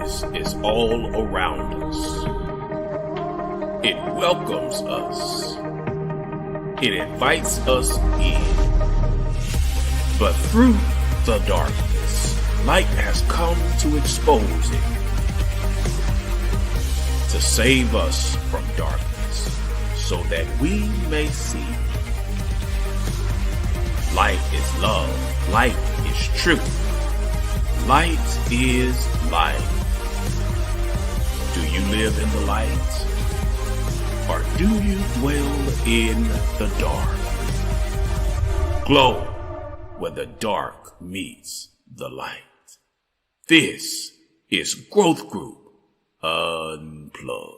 darkness is all around us. It welcomes us. It invites us in. But through the darkness, light has come to expose it. To save us from darkness, so that we may see. Light is love. Light is truth. Light is life. Do you live in the light? Or do you dwell in the dark? Glow where the dark meets the light. This is Growth Group Unplugged.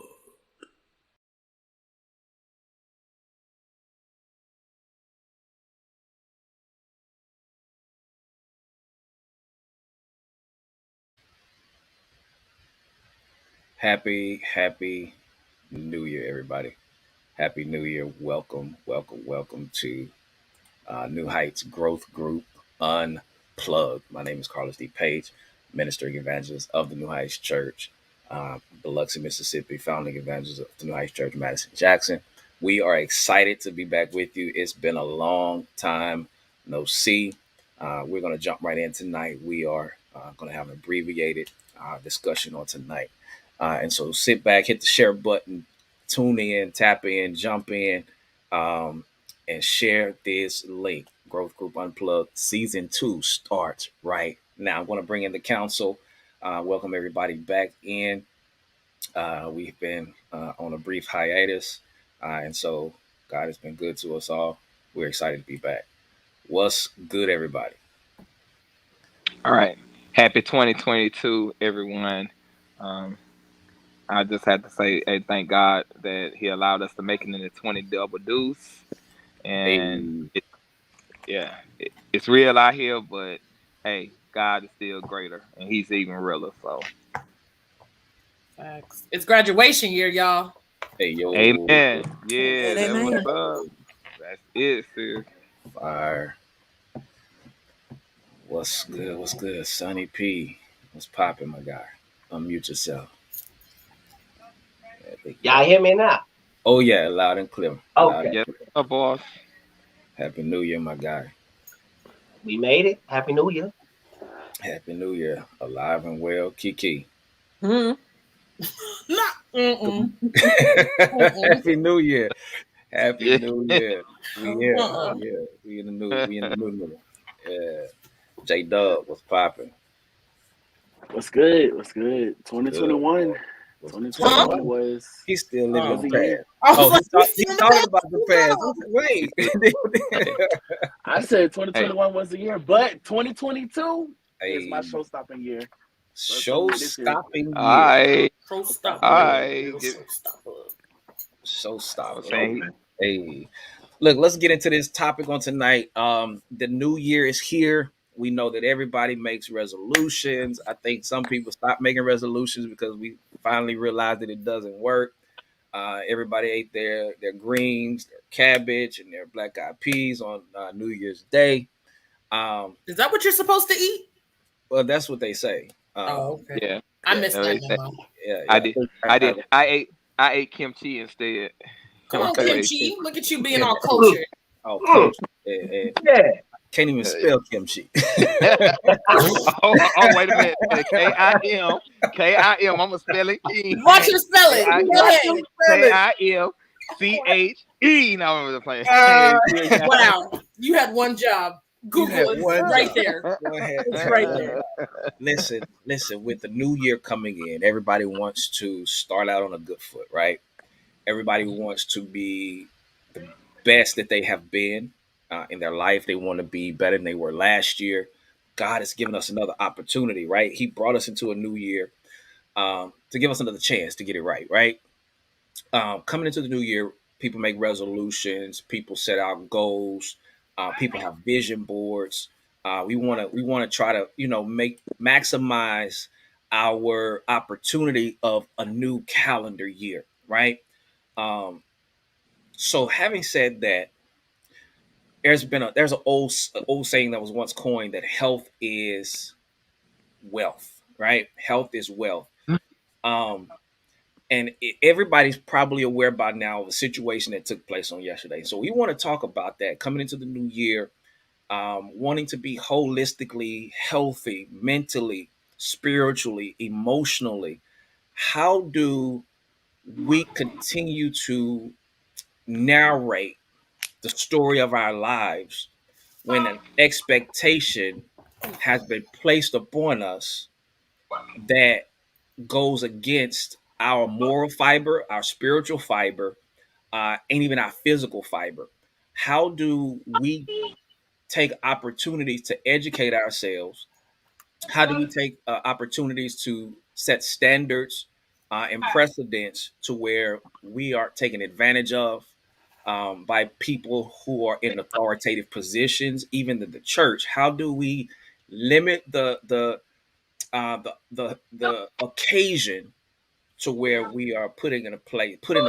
Happy New Year, everybody. Happy New Year. Welcome to New Heights Growth Group Unplugged. My name is Carlos D. Page, ministering evangelist of the New Heights Church, Biloxi, Mississippi, founding evangelist of the New Heights Church, Madison Jackson. We are excited to be back with you. It's been a long time no see. We're going to jump right in tonight. We are going to have an abbreviated discussion on tonight. And so sit back, hit the share button, tune in, tap in, jump in, and share this link. Growth Group Unplugged Season 2 starts right now. I'm going to bring in the council. Welcome everybody back in. We've been on a brief hiatus, and so God has been good to us all. We're excited to be back. What's good, everybody? All right. Happy 2022, everyone. I just had to say, hey, thank God that He allowed us to make it into 20 double deuce. And it's real out here, but hey, God is still greater, and He's even realer. So, facts. It's graduation year, y'all. Hey, yo. Amen. Yeah, that's Amen. what's up. That's it, sis. Fire. What's good? What's good? Sonny P. What's popping, my guy? Unmute yourself. Y'all hear me now? Oh, yeah, loud and clear. Okay. Yes, boss. Happy New Year, my guy. We made it. Happy New Year. Happy New Year. Alive and well. Kiki. Happy New Year. Happy New Year. We here. We in the new. Yeah. J Dub, what's popping? What's good? 2021. 2021 was. He's still living in the year. past. He's talking about the past. Wait. I said 2021 was the year, but 2022 is my show-stopping year. Show-stopping year. All right. Showstopper. Hey. Look, let's get into this topic on tonight. The new year is here. We know that everybody makes resolutions. I think some people stop making resolutions because we finally realized that it doesn't work. Everybody ate their greens, their cabbage, and their black eyed peas on New Year's Day. Is that what you're supposed to eat? Well, that's what they say. Okay. Yeah, I missed that. Yeah, I ate kimchi instead. Come on, kimchi. Look at you being all cultured. Oh, yeah. Can't even spell kimchi. oh, wait a minute. K-I-M. I'm going to spell it. Watch him spell it. K-I-M-C-H-E. No, I'm playing. Wow. You had one job. Google it right there. Go ahead. It's right there. Listen, with the new year coming in, everybody wants to start out on a good foot, right? Everybody wants to be the best that they have been in their life. They want to be better than they were last year. God has given us another opportunity, right? He brought us into a new year to give us another chance to get it right, right? Coming into the new year, people make resolutions, people set out goals, people have vision boards. We want to try to maximize our opportunity of a new calendar year, right? So having said that, there's an old saying that was once coined that health is wealth, right? Health is wealth. And everybody's probably aware by now of the situation that took place on yesterday. So we want to talk about that coming into the new year, wanting to be holistically healthy, mentally, spiritually, emotionally. How do we continue to narrate the story of our lives when an expectation has been placed upon us that goes against our moral fiber, our spiritual fiber, and even our physical fiber? How do we take opportunities to educate ourselves? How do we take opportunities to set standards and precedents to where we are taken advantage of by people who are in authoritative positions, even the church? How do we limit the occasion to where we are put in a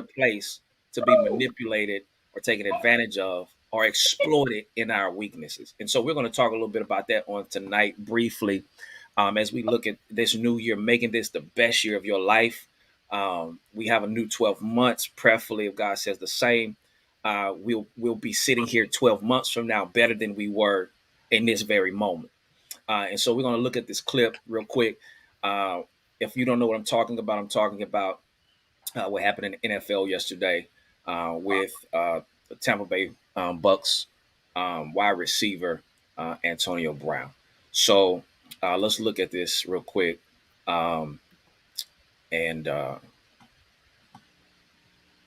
place to be manipulated or taken advantage of or exploited in our weaknesses? And so we're going to talk a little bit about that on tonight briefly, as we look at this new year, making this the best year of your life. We have a new 12 months, prayerfully, if God says the same. We'll be sitting here 12 months from now better than we were in this very moment. And so we're going to look at this clip real quick. If you don't know what I'm talking about what happened in the NFL yesterday with the Tampa Bay Bucks wide receiver Antonio Brown. So let's look at this real quick, and we're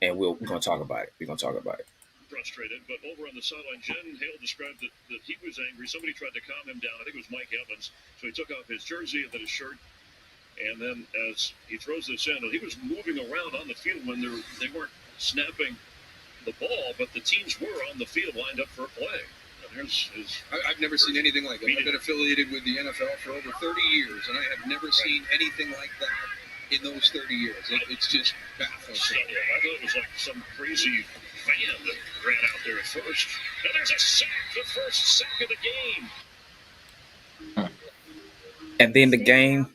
going to talk about it. We're going to talk about it. Frustrated, but over on the sideline, Jen Hale described that he was angry. Somebody tried to calm him down. I think it was Mike Evans. So he took off his jersey and then his shirt. And then as he throws this in, he was moving around on the field when they weren't snapping the ball, but the teams were on the field lined up for a play. And there's I've never seen anything like it. I've been affiliated with the NFL for over 30 years, and I have never seen anything like that in those 30 years. It's just baffling. I thought it was like some crazy fan that ran out there at first. And there's a sack, the first sack of the game. And then the game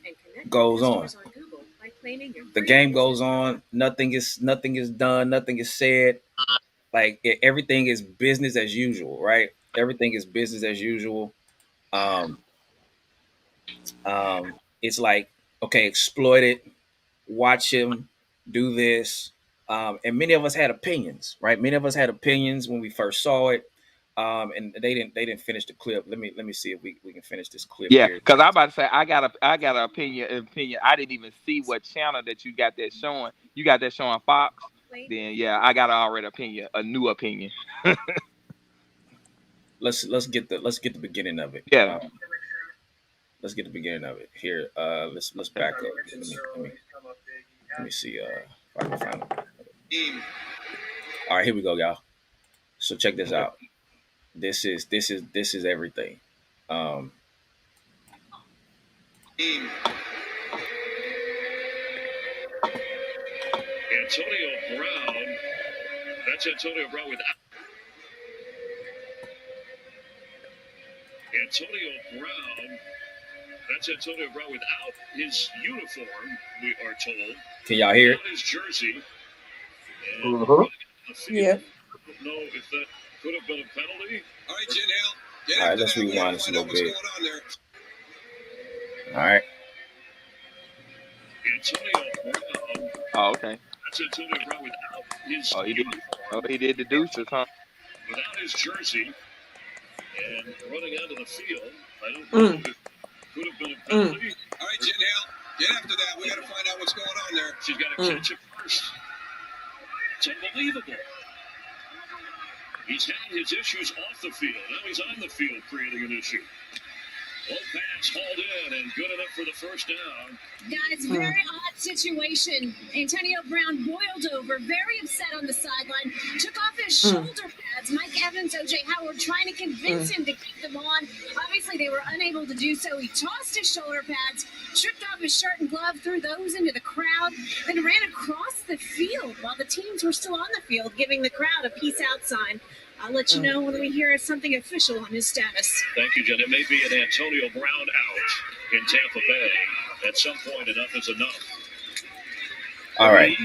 goes on. The game goes on. Nothing is done. Nothing is said. Like everything is business as usual, right? Everything is business as usual. It's like, okay, exploit it. Watch him do this. And many of us had opinions, right? Many of us had opinions when we first saw it. And they didn't finish the clip. Let me see if we can finish this clip. Yeah, here. because I'm about to say I got an opinion. I didn't even see what channel that you got that showing. You got that showing Fox. Then yeah, I got a new opinion. Let's get the beginning of it. Yeah. Let's get the beginning of it here. Let's back up. Let me see if I can find it. All right, here we go, y'all. So check this out. This is everything. Antonio Brown. That's Antonio Brown without. Antonio Brown. That's Antonio Brown without his uniform, we are told. Can y'all hear it? Without his jersey. Yeah. I don't know if that could have been a penalty. All right, Jen Hale. All right, let's rewind this a little bit. All right. Antonio Brown. Oh, okay. That's Antonio Brown without his uniform. He did the deuces, huh? Without his jersey and running onto the field. I don't know if it could have been a penalty. All right, Jen Hale. Get after that. We got to find out what's going on there. She's got to catch it first. It's unbelievable. He's had his issues off the field. Now he's on the field creating an issue. Low pass hauled in and good enough for the first down. Guys, very odd situation. Antonio Brown boiled over, very upset on the sideline, took off his shoulder pads. Mike Evans, O.J. Howard trying to convince him to keep them on. Obviously, they were unable to do so. He tossed his shoulder pads, stripped off his shirt and glove, threw those into the crowd, then ran across the field while the teams were still on the field, giving the crowd a peace out sign. I'll let you know when we hear something official on his status. Thank you, Jen. It may be an Antonio Brown out in Tampa Bay. At some point, enough is enough. All right.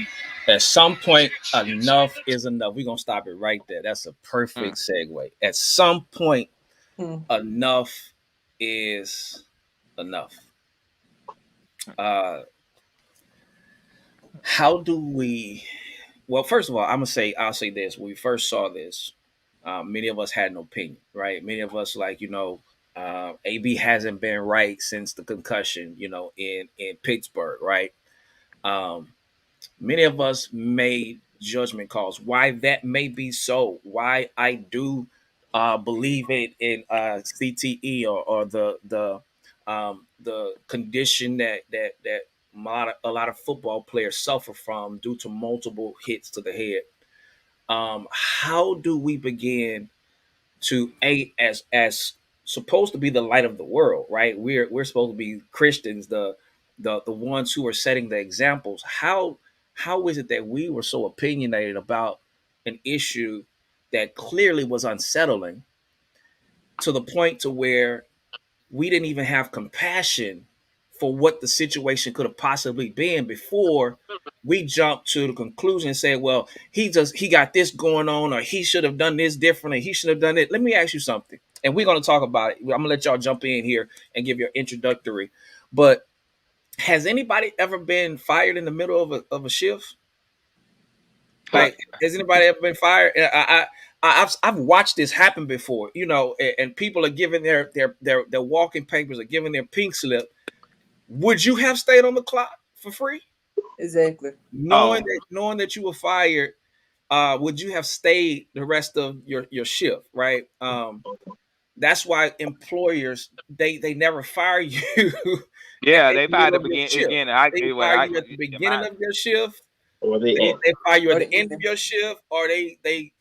At some point, enough is enough. We're gonna stop it right there. That's a perfect segue. At some point, enough is enough. How do we? Well, first of all, I'll say this. When we first saw this, many of us had an opinion, right? Many of us, like, AB hasn't been right since the concussion, in Pittsburgh, right? Um, Many of us made judgment calls. Why that may be so. Why I do believe it in CTE, or the condition that a lot of football players suffer from due to multiple hits to the head. How do we begin to aid as supposed to be the light of the world, right? We're supposed to be Christians, the ones who are setting the examples. How is it that we were so opinionated about an issue that clearly was unsettling, to the point to where we didn't even have compassion for what the situation could have possibly been before we jumped to the conclusion and said, well, he got this going on, or he should have done this differently, he should have done it. Let me ask you something, and we're going to talk about it. I'm going to let y'all jump in here and give your introductory. But has anybody ever been fired in the middle of a shift? Like, has anybody ever been fired? I've watched this happen before, and people are giving their walking papers, are giving their pink slip. Would you have stayed on the clock for free? Exactly. Knowing that you were fired, would you have stayed the rest of your shift? Right. That's why employers, they never fire you. Yeah, at they the middle fired of your shift. again. They fire you at the beginning of your shift, Or they fire you at the end end. of your shift, or they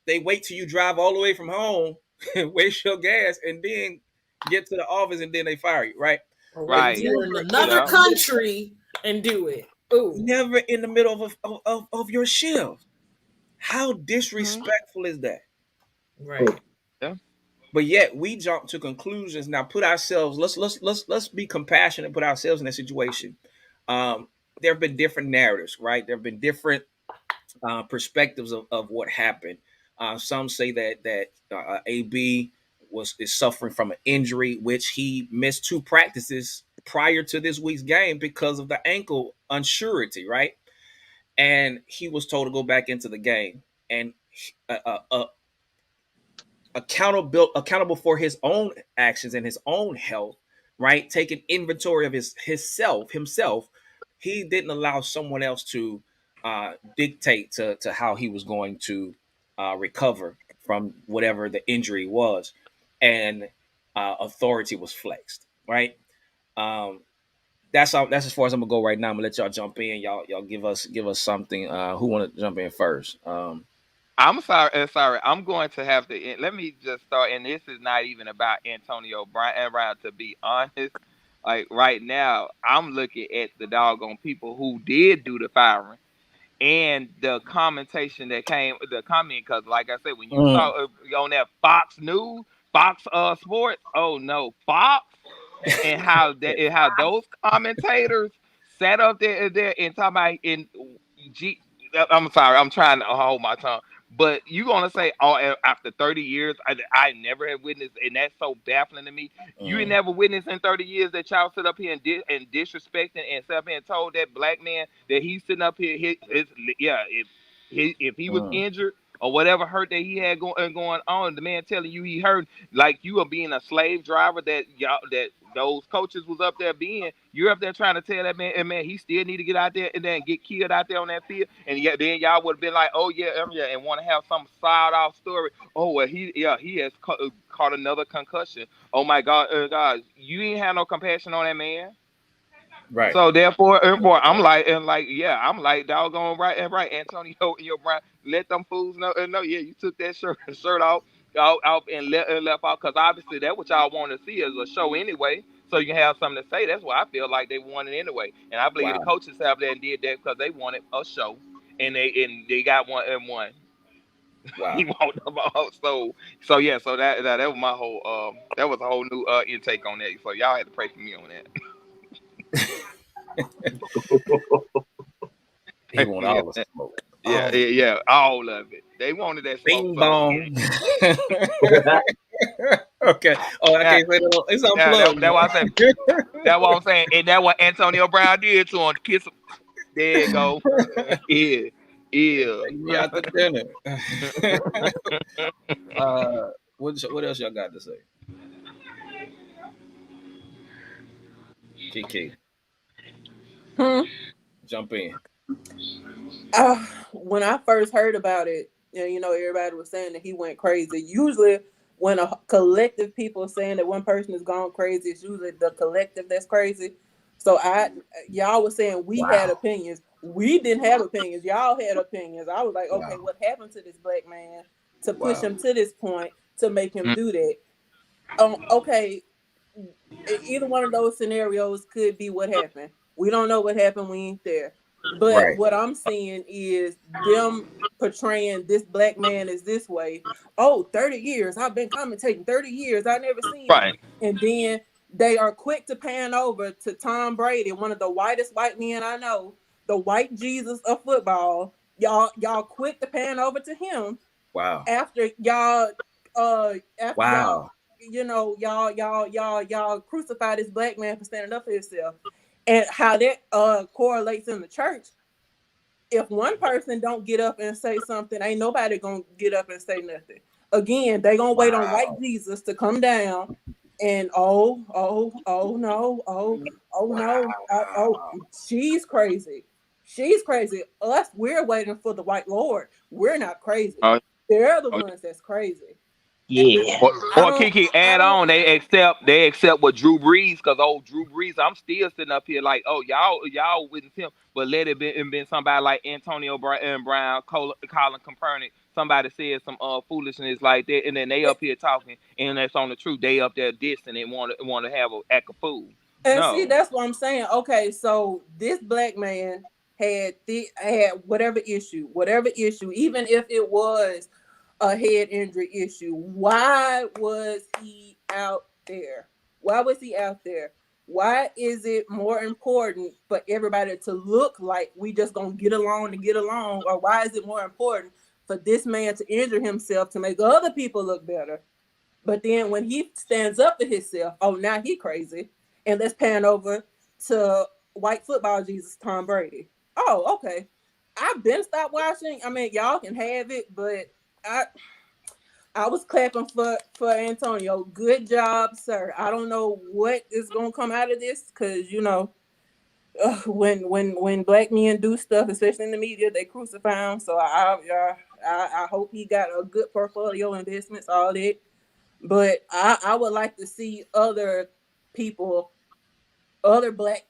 wait till you drive all the way from home and waste your gas and then get to the office, and then they fire you, right? Or wait, Right. you're in another country and do it. Ooh. Never in the middle of your shift. How disrespectful is that? Right. Yeah. But yet we jump to conclusions. Now put ourselves, let's be compassionate and put ourselves in that situation. There have been different narratives, right? There have been different perspectives of what happened. Some say that AB is suffering from an injury, which he missed 2 practices prior to this week's game because of the ankle unsurety, right? And he was told to go back into the game. And accountable for his own actions and his own health, right? Taking inventory of himself. He didn't allow someone else to dictate to how he was going to recover from whatever the injury was, and authority was flexed, right? That's as far as I'm gonna go right now. I'm gonna let y'all jump in. Y'all give us something. Who want to jump in first? I'm sorry. I'm going to have to. Let me just start. And this is not even about Antonio Brown. To be honest, like right now, I'm looking at the doggone people who did do the firing and the commentation that came, the comment. Because, like I said, when you saw on that Fox News, Fox Sports, oh no, Fox, and how those commentators sat up there and talking about I'm sorry, I'm trying to hold my tongue. But you gonna say, oh, after 30 years, I never have witnessed, and that's so baffling to me. You ain't never witnessed in 30 years that y'all sit up here and disrespecting and sit up here and told that black man that he's sitting up here, if he was injured or whatever hurt that he had going on, the man telling you he hurt, like you are being a slave driver that those coaches was up there being. You're up there trying to tell that man, and man, he still need to get out there and then get killed out there on that field. And then y'all would have been like, oh yeah, and want to have some side off story. Oh well, he has caught another concussion. Oh my God, you ain't have no compassion on that man. Right. So therefore, I'm like, I'm like, doggone right, Antonio Brown, let them fools know, yeah, you took that shirt off and left out, because obviously that's what y'all want to see as a show anyway. So you can have something to say. That's what I feel like they wanted anyway, and I believe the coaches have that and did that because they wanted a show, and they got one and one. Wow. He wanted them all. So yeah, so that was my whole that was a whole new intake on that. So y'all had to pray for me on that. He want all the smoke. Yeah, all of it. They wanted that smoke. Bing bong. Okay. Oh, I can't say that. It's unplugged. That's what I said. That's what I'm saying. And that's what Antonio Brown did to him. Kiss him. There you go. Yeah. Take me out to dinner. What else y'all got to say? Kiki. Jump in. When I first heard about it, everybody was saying that he went crazy. Usually, when a collective people saying that one person is gone crazy, it's usually the collective that's crazy. So y'all was saying we had opinions. We didn't have opinions. Y'all had opinions. I was like, okay, what happened to this black man to push him to this point to make him do that? Okay, either one of those scenarios could be what happened. We don't know what happened. We ain't there. But what I'm seeing is them portraying this black man as this way. 30 years. I've been commentating 30 years. I never seen it. And then they are quick to pan over to Tom Brady, one of the whitest white men I know, the white Jesus of football. Y'all quick to pan over to him. Wow. After y'all y'all crucify this black man for standing up for himself. And how that correlates in the church. If one person don't get up and say something, ain't nobody gonna get up and say nothing. Again, they gonna wait on white Jesus to come down and she's crazy. She's crazy. Us, we're waiting for the white Lord. We're not crazy. They're the ones that's crazy. Yeah. Or Kiki, add on. They accept what Drew Brees, because Drew Brees, I'm still sitting up here like, y'all witness him, but let it been somebody like Antonio Brown, Colin Kaepernick. Somebody said some foolishness like that, and then they up here talking, and that's on the truth. They up there dissing and want to have an act of fool. And see, that's what I'm saying. Okay, so this black man had whatever issue, even if it was a head injury issue. Why was he out there? Why is it more important for everybody to look like we just gonna get along to get along? Or why is it more important for this man to injure himself to make other people look better? But then when he stands up for himself, now he crazy. And let's pan over to white football Jesus, Tom Brady. Oh, okay. I've been stopped watching. I mean, y'all can have it, but I was clapping for Antonio. Good job, sir. I don't know what is gonna come out of this, because when black men do stuff, especially in the media, they crucify them. So I hope he got a good portfolio, investments, all that. But I would like to see other black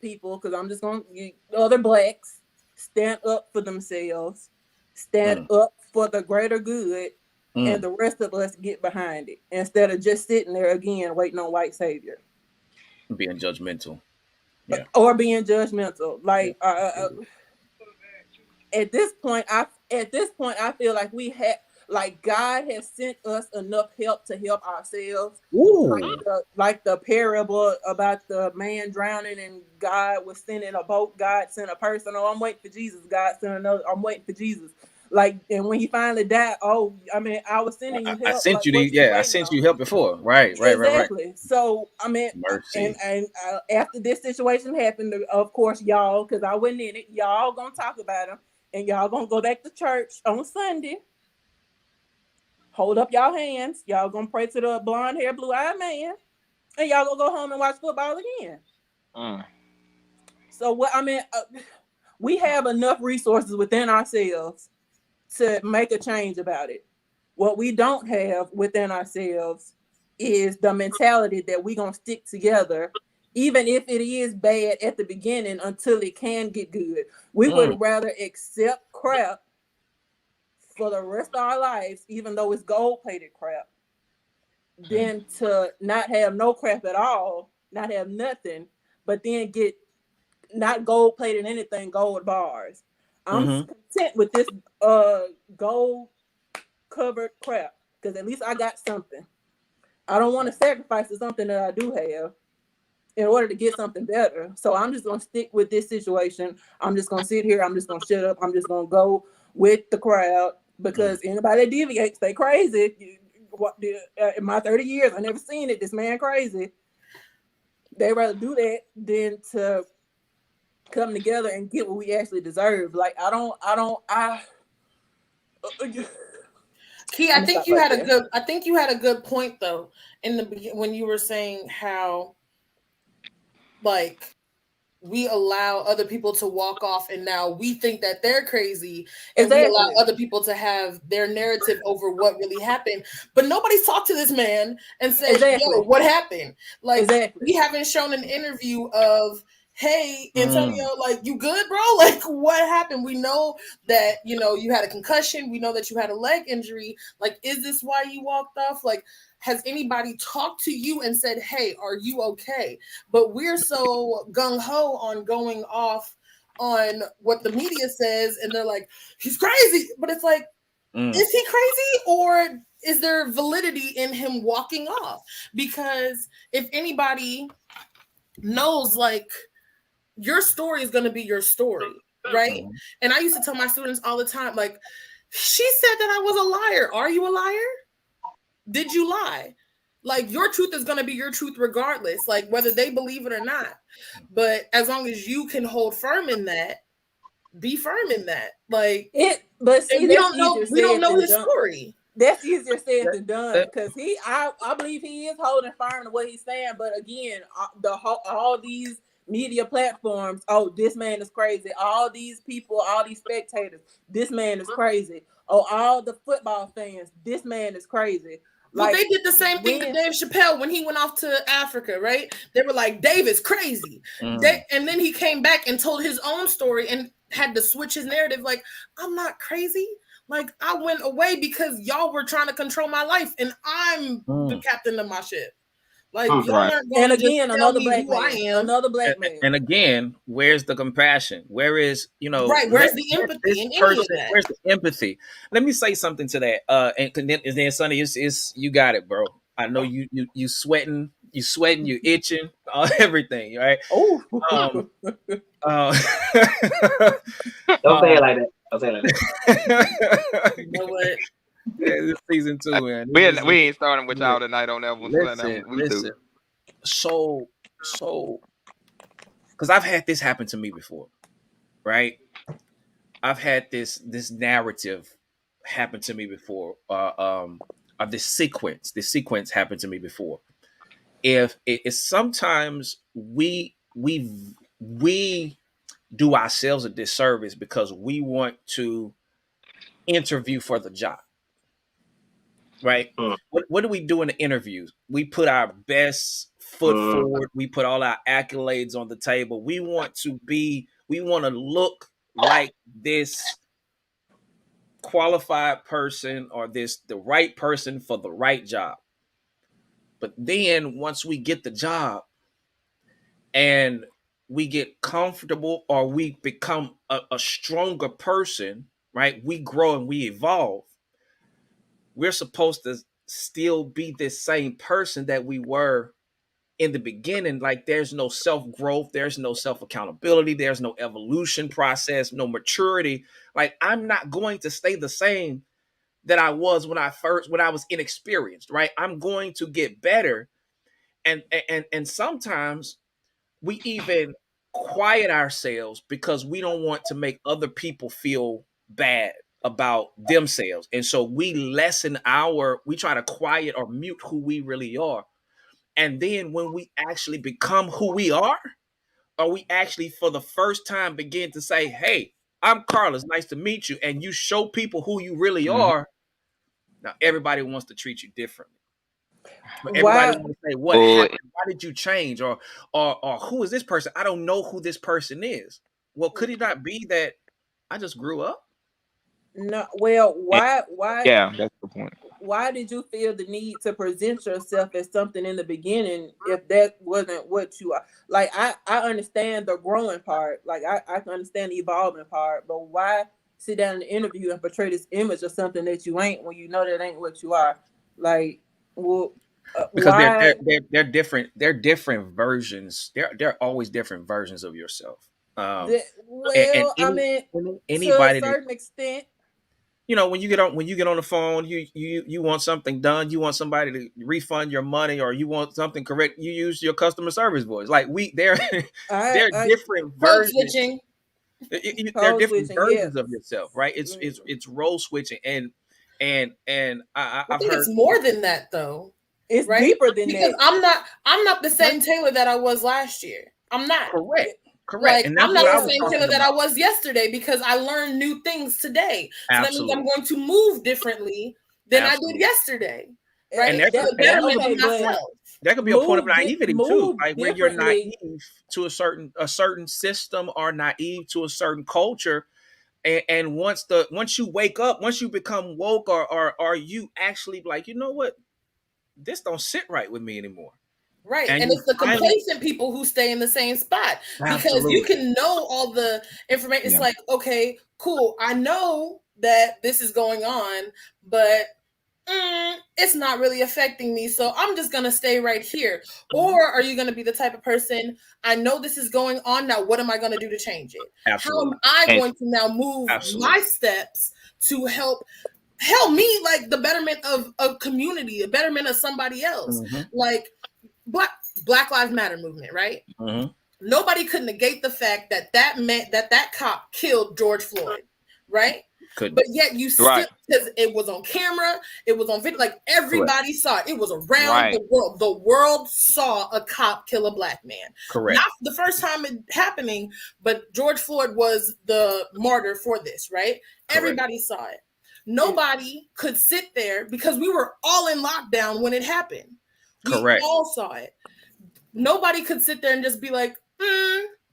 people, because I'm just gonna other blacks stand up for themselves, stand up for the greater good. And the rest of us get behind it, instead of just sitting there again waiting on white savior, being judgmental, or being judgmental. Like at this point, I feel like God has sent us enough help to help ourselves. Like the parable about the man drowning and God was sending a boat. God sent a person. I'm waiting for Jesus. God sent another. I'm waiting for Jesus. Like, and when he finally died, I was sending you help. I sent I sent you help before. Right. Exactly. So, mercy. And after this situation happened, of course, y'all, because I wasn't in it, y'all gonna talk about him, and y'all gonna go back to church on Sunday. Hold up y'all hands. Y'all gonna pray to the blonde hair, blue-eyed man, and y'all gonna go home and watch football again. So we have enough resources within ourselves to make a change about it. What we don't have within ourselves is the mentality that we're going to stick together, even if it is bad at the beginning, until it can get good. We would rather accept crap for the rest of our lives, even though it's gold-plated crap, than to not have no crap at all, not have nothing, but then get not gold-plated anything, gold bars. I'm content with this gold covered crap, because at least I got something. I don't want to sacrifice to something that I do have. in order to get something better. So I'm just gonna stick with this situation. I'm just gonna sit here. I'm just gonna shut up. I'm just gonna go with the crowd, because anybody that deviates, they crazy. In my 30 years, I never seen it. This man crazy. They rather do that than to come together and get what we actually deserve. Like Key, I think you had a good point though in the when you were saying how like we allow other people to walk off and now we think that they're crazy, and we allow other people to have their narrative over what really happened. But nobody's talked to this man and said, yo, what happened? Like we haven't shown an interview of, hey, Antonio, like, you good, bro? Like, what happened? We know that, you know, you had a concussion. We know that you had a leg injury. Like, is this why you walked off? Like, has anybody talked to you and said, hey, are you okay? But we're so gung-ho on going off on what the media says, and they're like, he's crazy. But it's like, is he crazy, or is there validity in him walking off? Because if anybody knows, like, your story is going to be your story, right? And I used to tell my students all the time, like, she said that I was a liar. Are you a liar? Did you lie? Like, your truth is going to be your truth regardless, like whether they believe it or not. But as long as you can hold firm in that, be firm in that. Like it, but see, we don't know his story. That's easier said than done, because I believe he is holding firm to what he's saying. But again, all these media platforms, oh, this man is crazy. All these people, all these spectators, this man is crazy. Oh, all the football fans, this man is crazy. Well, they did the same thing to Dave Chappelle when he went off to Africa, right? They were like, Dave is crazy. And then he came back and told his own story and had to switch his narrative. Like, I'm not crazy. Like, I went away because y'all were trying to control my life, and I'm the captain of my ship. Like, y'all aren't going and to again, just another tell black me who man, I am. another black man. And again, where's the compassion? Where is, you know, right? Where's the empathy in any of that? Where's the empathy? Let me say something to that. And then Sonny, it's you got it, bro. I know you sweating, you itching, everything, right? Oh, don't say it like that. Don't say it like that. You know what? Yeah, this season 2, man. We ain't starting with y'all tonight on that one. Listen. So, because I've had this happen to me before, right? I've had this narrative happen to me before. This sequence happened to me before. If sometimes we do ourselves a disservice because we want to interview for the job. Right? What do we do in the interviews? We put our best foot forward. We put all our accolades on the table. We want to look like this qualified person, or the right person for the right job. But then once we get the job and we get comfortable, or we become a stronger person, right? We grow and we evolve. We're supposed to still be this same person that we were in the beginning. Like, there's no self-growth, there's no self-accountability, there's no evolution process, no maturity. Like, I'm not going to stay the same that I was when I was inexperienced, right? I'm going to get better. And sometimes we even quiet ourselves because we don't want to make other people feel bad about themselves. And so we try to quiet or mute who we really are. And then when we actually become who we are, or we actually for the first time begin to say, hey, I'm Carlos, nice to meet you, and you show people who you really are, now everybody wants to treat you differently. But everybody wants to say, what happened? Why did you change? Or who is this person? I don't know who this person is. Well, could it not be that I just grew up? No, well, why? Yeah, that's the point. Why did you feel the need to present yourself as something in the beginning if that wasn't what you are? Like, I understand the growing part. Like, I can understand the evolving part. But why sit down in the interview and portray this image of something that you ain't when you know that ain't what you are? Like, well, Because Why? they're different. They're different versions. They're always different versions of yourself. And Well, I mean, to a anybody that, certain extent. when you get on the phone, you want something done, you want somebody to refund your money, or you want something correct, you use your customer service voice. Like they're different code versions. switching. They're different Switching, versions yeah. of yourself, right? It's role switching, and I I've think heard it's more than that, though. It's right? deeper than Because that. I'm not the same Taylor that I was last year. I'm not. correct. Like, And that's I'm not what I the was same talking Taylor that I about. was yesterday, because I learned new things today. So that means I'm going to move differently than I did yesterday. Right? And For the betterment of but myself. there could be a point of naivety too, like where you're differently. naive to a certain system, or naive to a certain culture. And once you wake up, once you become woke, or you actually like, you know what, this don't sit right with me anymore. Right. And And you it's the finally, complacent people who stay in the same spot, because absolutely, you can know all the information. It's like, okay, cool. I know that this is going on, but it's not really affecting me. So I'm just going to stay right here. Or are you going to be the type of person, I know this is going on now, what am I going to do to change it? absolutely. How am I going to now move my steps to help me, like the betterment of a community, a betterment of somebody else? Like, Black Lives Matter movement, right? Nobody could negate the fact that meant that cop killed George Floyd, right? But yet you still, because it was on camera, it was on video, like everybody saw it. It was around the world. The world saw a cop kill a black man. Not the first time it happening, but George Floyd was the martyr for this, right? Everybody saw it. Nobody could sit there, because we were all in lockdown when it happened. We all saw it. Nobody could sit there and just be like,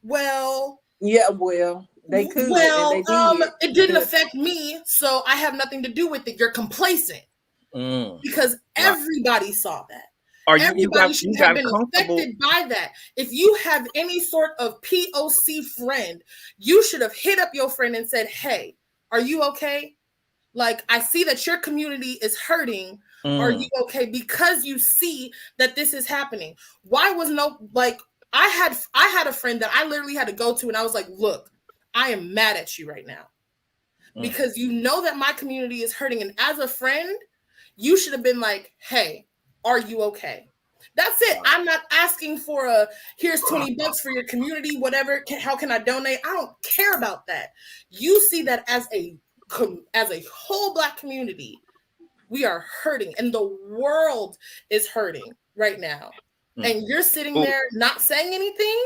well. Yeah, well, they could. Well, and they did. It didn't affect me, so I have nothing to do with it. You're complacent. Because everybody saw that. Everybody should have been affected by that. If you have any sort of POC friend, you should have hit up your friend and said, hey, are you okay? Like, I see that your community is hurting. Are you okay? Because you see that this is happening. Why was I had a friend that I literally had to go to, and I was like, look, I am mad at you right now, because you know that my community is hurting. And as a friend, you should have been like, hey, are you okay? That's it. I'm not asking for here's $20 for your community, whatever. How can I donate? I don't care about that. You see that as a whole Black community, we are hurting, and the world is hurting right now. And you're sitting there not saying anything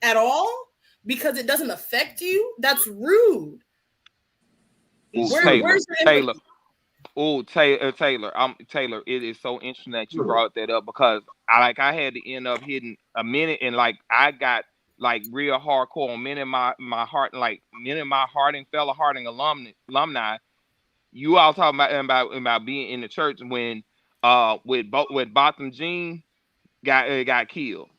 at all because it doesn't affect you. That's rude. Taylor, Taylor, it is so interesting that you brought that up, because I had to end up hitting a minute, and like I got like real hardcore on many of my heart, like many of my fellow Harding alumni. You all talking about being in the church when with Botham Jean got killed.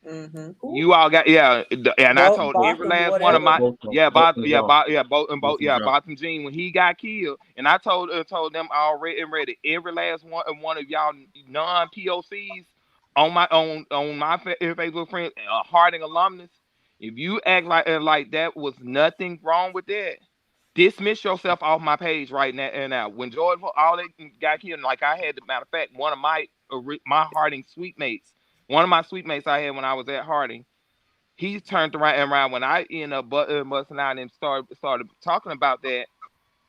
You all got and I told every last one of my Botham Jean when he got killed, and I told them already every last one of y'all non POCs on my Facebook friends, Harding alumnus. If you act like that was nothing wrong with that, dismiss yourself off my page right now. And now, when George all that got killed, like I had, matter of fact, one of my Harding suite mates, one of my suite mates I had when I was at Harding, he turned around when I ended up busting out and started talking about that.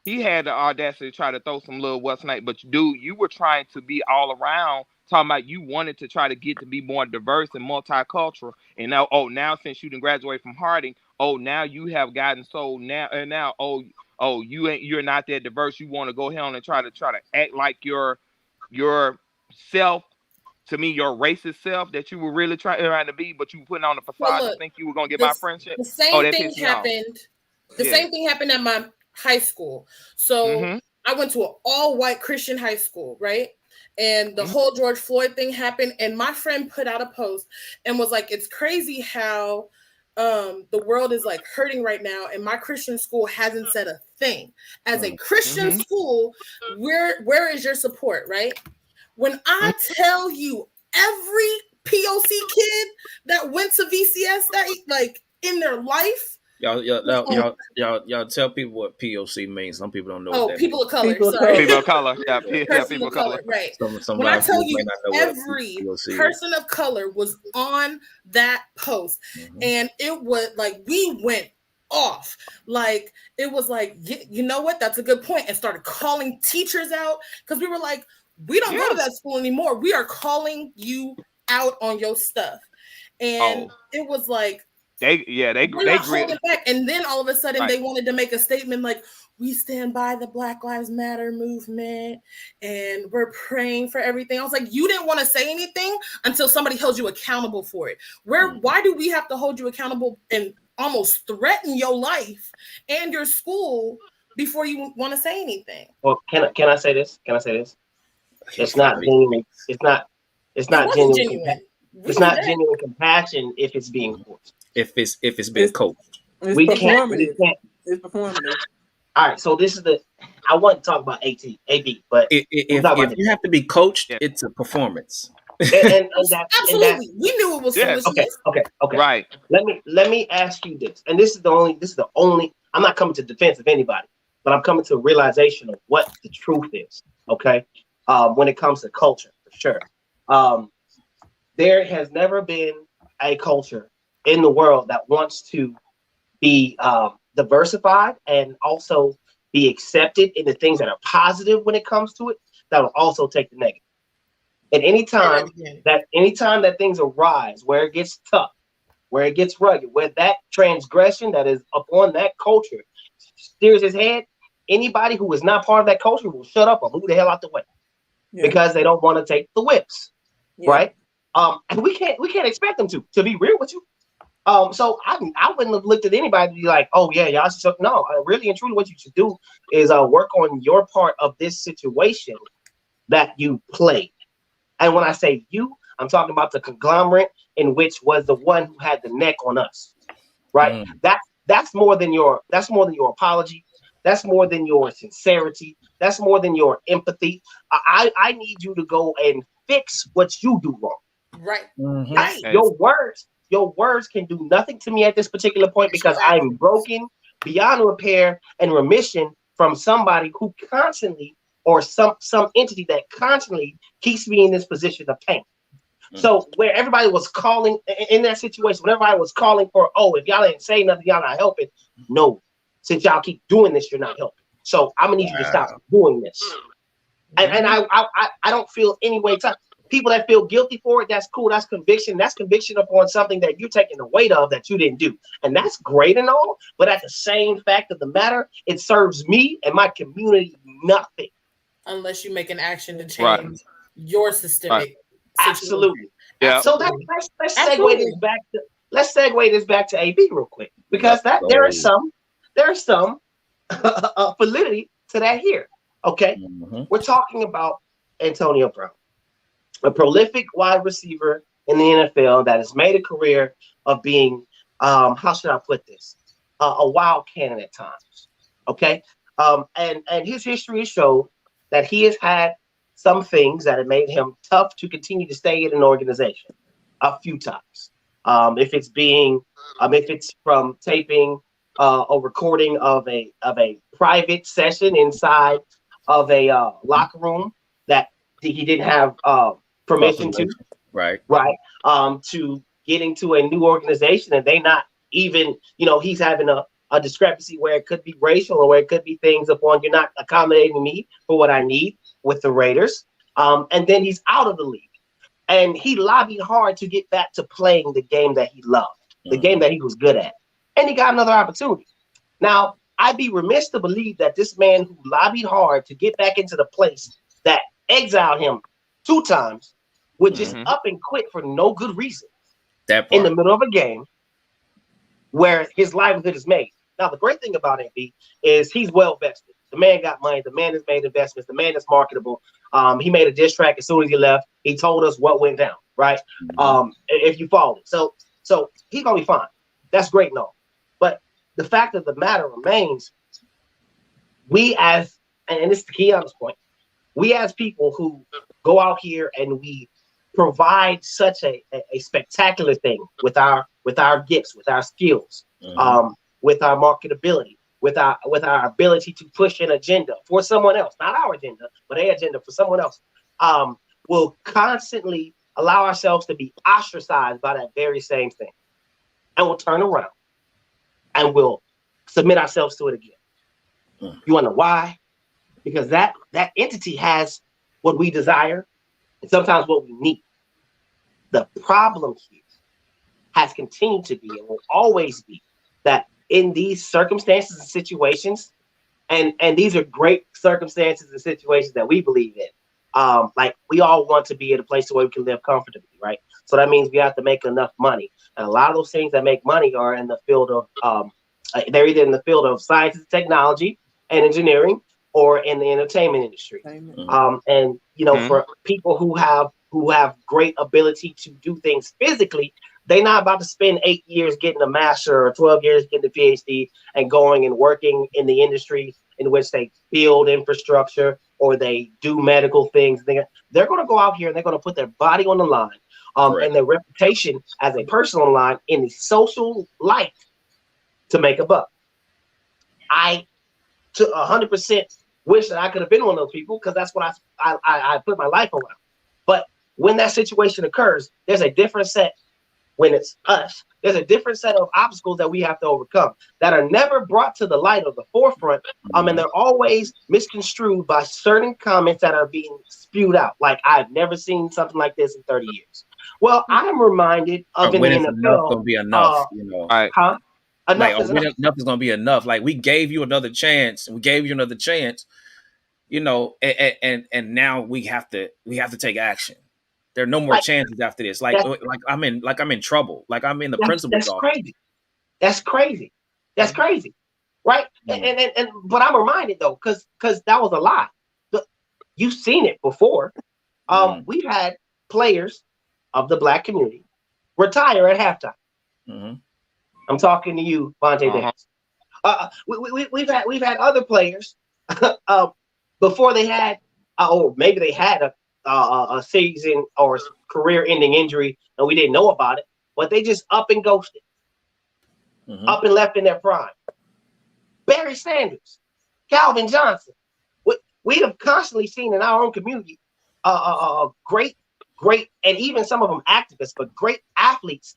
He had the audacity to try to throw some little what's night, but dude, you were trying to be all around, talking about you wanted to try to get to be more diverse and multicultural. And now since you didn't graduate from Harding, now you have gotten so now you're not that diverse. You want to go ahead and try to act like your self. To me, your racist self that you were really trying to be, but you were putting on the facade to think you were going to get my friendship. The same thing happened. The same thing happened at my high school. So I went to an all-white Christian high school, right? And the whole George Floyd thing happened. And my friend put out a post and was like, it's crazy how the world is like hurting right now. And my Christian school hasn't said a thing. As a Christian school, where is your support, right? When I tell you every POC kid that went to VCS that like in their life. Y'all tell people what POC means. Some people don't know what that people means. of color. People of color. Yeah, people of color. Right. When I tell you, every person of color was on that post, and it was like we went off. Like it was like, you know what? That's a good point. And started calling teachers out because we were like, we don't go to that school anymore. We are calling you out on your stuff, and it was like. They holding back, and then all of a sudden they wanted to make a statement like we stand by the Black Lives Matter movement and we're praying for everything. I was like, you didn't want to say anything until somebody held you accountable for it. Why do we have to hold you accountable and almost threaten your life and your school before you want to say anything? Well, can I say this? It's not genuine. It's not genuine. It's not genuine compassion if it's being forced. If it's been coached. We can't. It's performative. All right, so this is I want to talk about AB, but if you have to be coached, it's a performance. And absolutely, we knew it was foolishness. Okay. Right. Let me ask you this, and this is the only. I'm not coming to defense of anybody, but I'm coming to a realization of what the truth is. Okay, when it comes to culture, for sure. There has never been a culture in the world that wants to be diversified and also be accepted in the things that are positive when it comes to it, that will also take the negative. And anytime that things arise where it gets tough, where it gets rugged, where that transgression that is upon that culture steers his head, anybody who is not part of that culture will shut up or move the hell out the way because they don't want to take the whips, right? And we can't expect them to be real with you. So I wouldn't have looked at anybody to be like, oh yeah, y'all should. No, really and truly, what you should do is work on your part of this situation that you played. And when I say you, I'm talking about the conglomerate in which was the one who had the neck on us, right? That's more than your apology. That's more than your sincerity. That's more than your empathy. I need you to go and fix what you do wrong. Right. Right. Your words can do nothing to me at this particular point because I'm broken beyond repair and remission from somebody who constantly, or some entity that constantly keeps me in this position of pain. So where everybody was calling in that situation, when everybody was calling for, if y'all ain't saying nothing, y'all not helping. No, since y'all keep doing this, you're not helping. So I'm gonna need you to stop doing this. And I don't feel any way. People that feel guilty for it, that's cool. That's conviction. That's conviction upon something that you're taking the weight of that you didn't do. And that's great and all. But at the same fact of the matter, it serves me and my community nothing. Unless you make an action to change your systemic situation. Absolutely. Yeah. So let's segue this back to AB real quick. Because there's some validity to that here. Okay. We're talking about Antonio Brown, a prolific wide receiver in the NFL that has made a career of being, how should I put this, a wild cannon at times. Okay, and his history showed that he has had some things that have made him tough to continue to stay in an organization a few times. If it's from taping a recording of a private session inside of a locker room that he didn't have permission to, right, to getting to a new organization and they not even, he's having a discrepancy where it could be racial or where it could be things upon you're not accommodating me for what I need with the Raiders. And then he's out of the league. And he lobbied hard to get back to playing the game that he loved, the game that he was good at. And he got another opportunity. Now, I'd be remiss to believe that this man who lobbied hard to get back into the place that exiled him 2 times would just up and quit for no good reason in the middle of a game where his livelihood is made. Now, the great thing about AB is he's well vested. The man got money. The man has made investments. The man is marketable. He made a diss track as soon as he left. He told us what went down, right? If you followed it. So he's going to be fine. That's great and all. But the fact of the matter remains, we as, and this is the key on this point, we as people who go out here and we provide such a spectacular thing with our gifts, with our skills, with our marketability, with our ability to push an agenda for someone else, not our agenda, but an agenda for someone else, will constantly allow ourselves to be ostracized by that very same thing. And we'll turn around and we'll submit ourselves to it again. You want to know why? Because that entity has what we desire and sometimes what we need. The problem here has continued to be and will always be that in these circumstances and situations, and these are great circumstances and situations that we believe in. Like we all want to be at a place where we can live comfortably, right? So that means we have to make enough money. And a lot of those things that make money are in the field of, they're either in the field of science and technology and engineering or in the entertainment industry. And you know, for people who have great ability to do things physically, they're not about to spend 8 years getting a master or 12 years getting a PhD and going and working in the industry in which they build infrastructure or they do medical things. They're going to go out here and they're going to put their body on the line, and their reputation as a person on the line in the social light to make a buck. I 100% wish that I could have been one of those people because that's what I put my life around. But when that situation occurs, there's a different set. When it's us, there's a different set of obstacles that we have to overcome that are never brought to the light of the forefront. And they're always misconstrued by certain comments that are being spewed out. Like, I've never seen something like this in 30 years. Well, I'm reminded of in the NFL. Enough gonna be enough, you know. Enough is enough. Enough is gonna be enough. Like, we gave you another chance. You know, and now we have to take action. There are no more chances after this. Like I'm in trouble. Like I'm in the principal's office. That's crazy, right? And but I'm reminded though, because that was a lie. You've seen it before. We've had players of the Black community retire at halftime. I'm talking to you, Vontae Davis. We've had other players before they had, or maybe they had a season or career-ending injury and we didn't know about it, but they just up and ghosted, up and left in their prime. Barry Sanders, Calvin Johnson. We have constantly seen in our own community great, and even some of them activists, but great athletes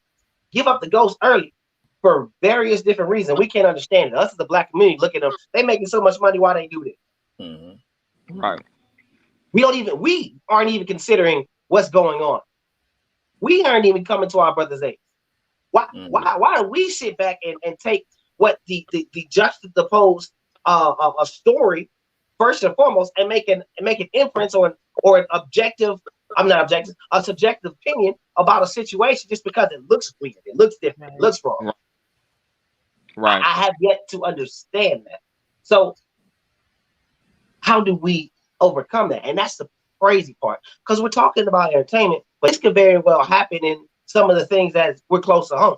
give up the ghost early for various different reasons. We can't understand it. Us as the Black community, look at them. They making so much money. Why they do this? Right. We aren't even considering what's going on. We aren't even coming to our brother's aid. Why do we sit back and take what the juxtaposed a story first and foremost and make an inference or an objective, a subjective opinion about a situation just because it looks weird, it looks different, it looks wrong. Right. I have yet to understand that. So how do we overcome that? And that's the crazy part, because we're talking about entertainment, but this could very well happen in some of the things that we're close to home.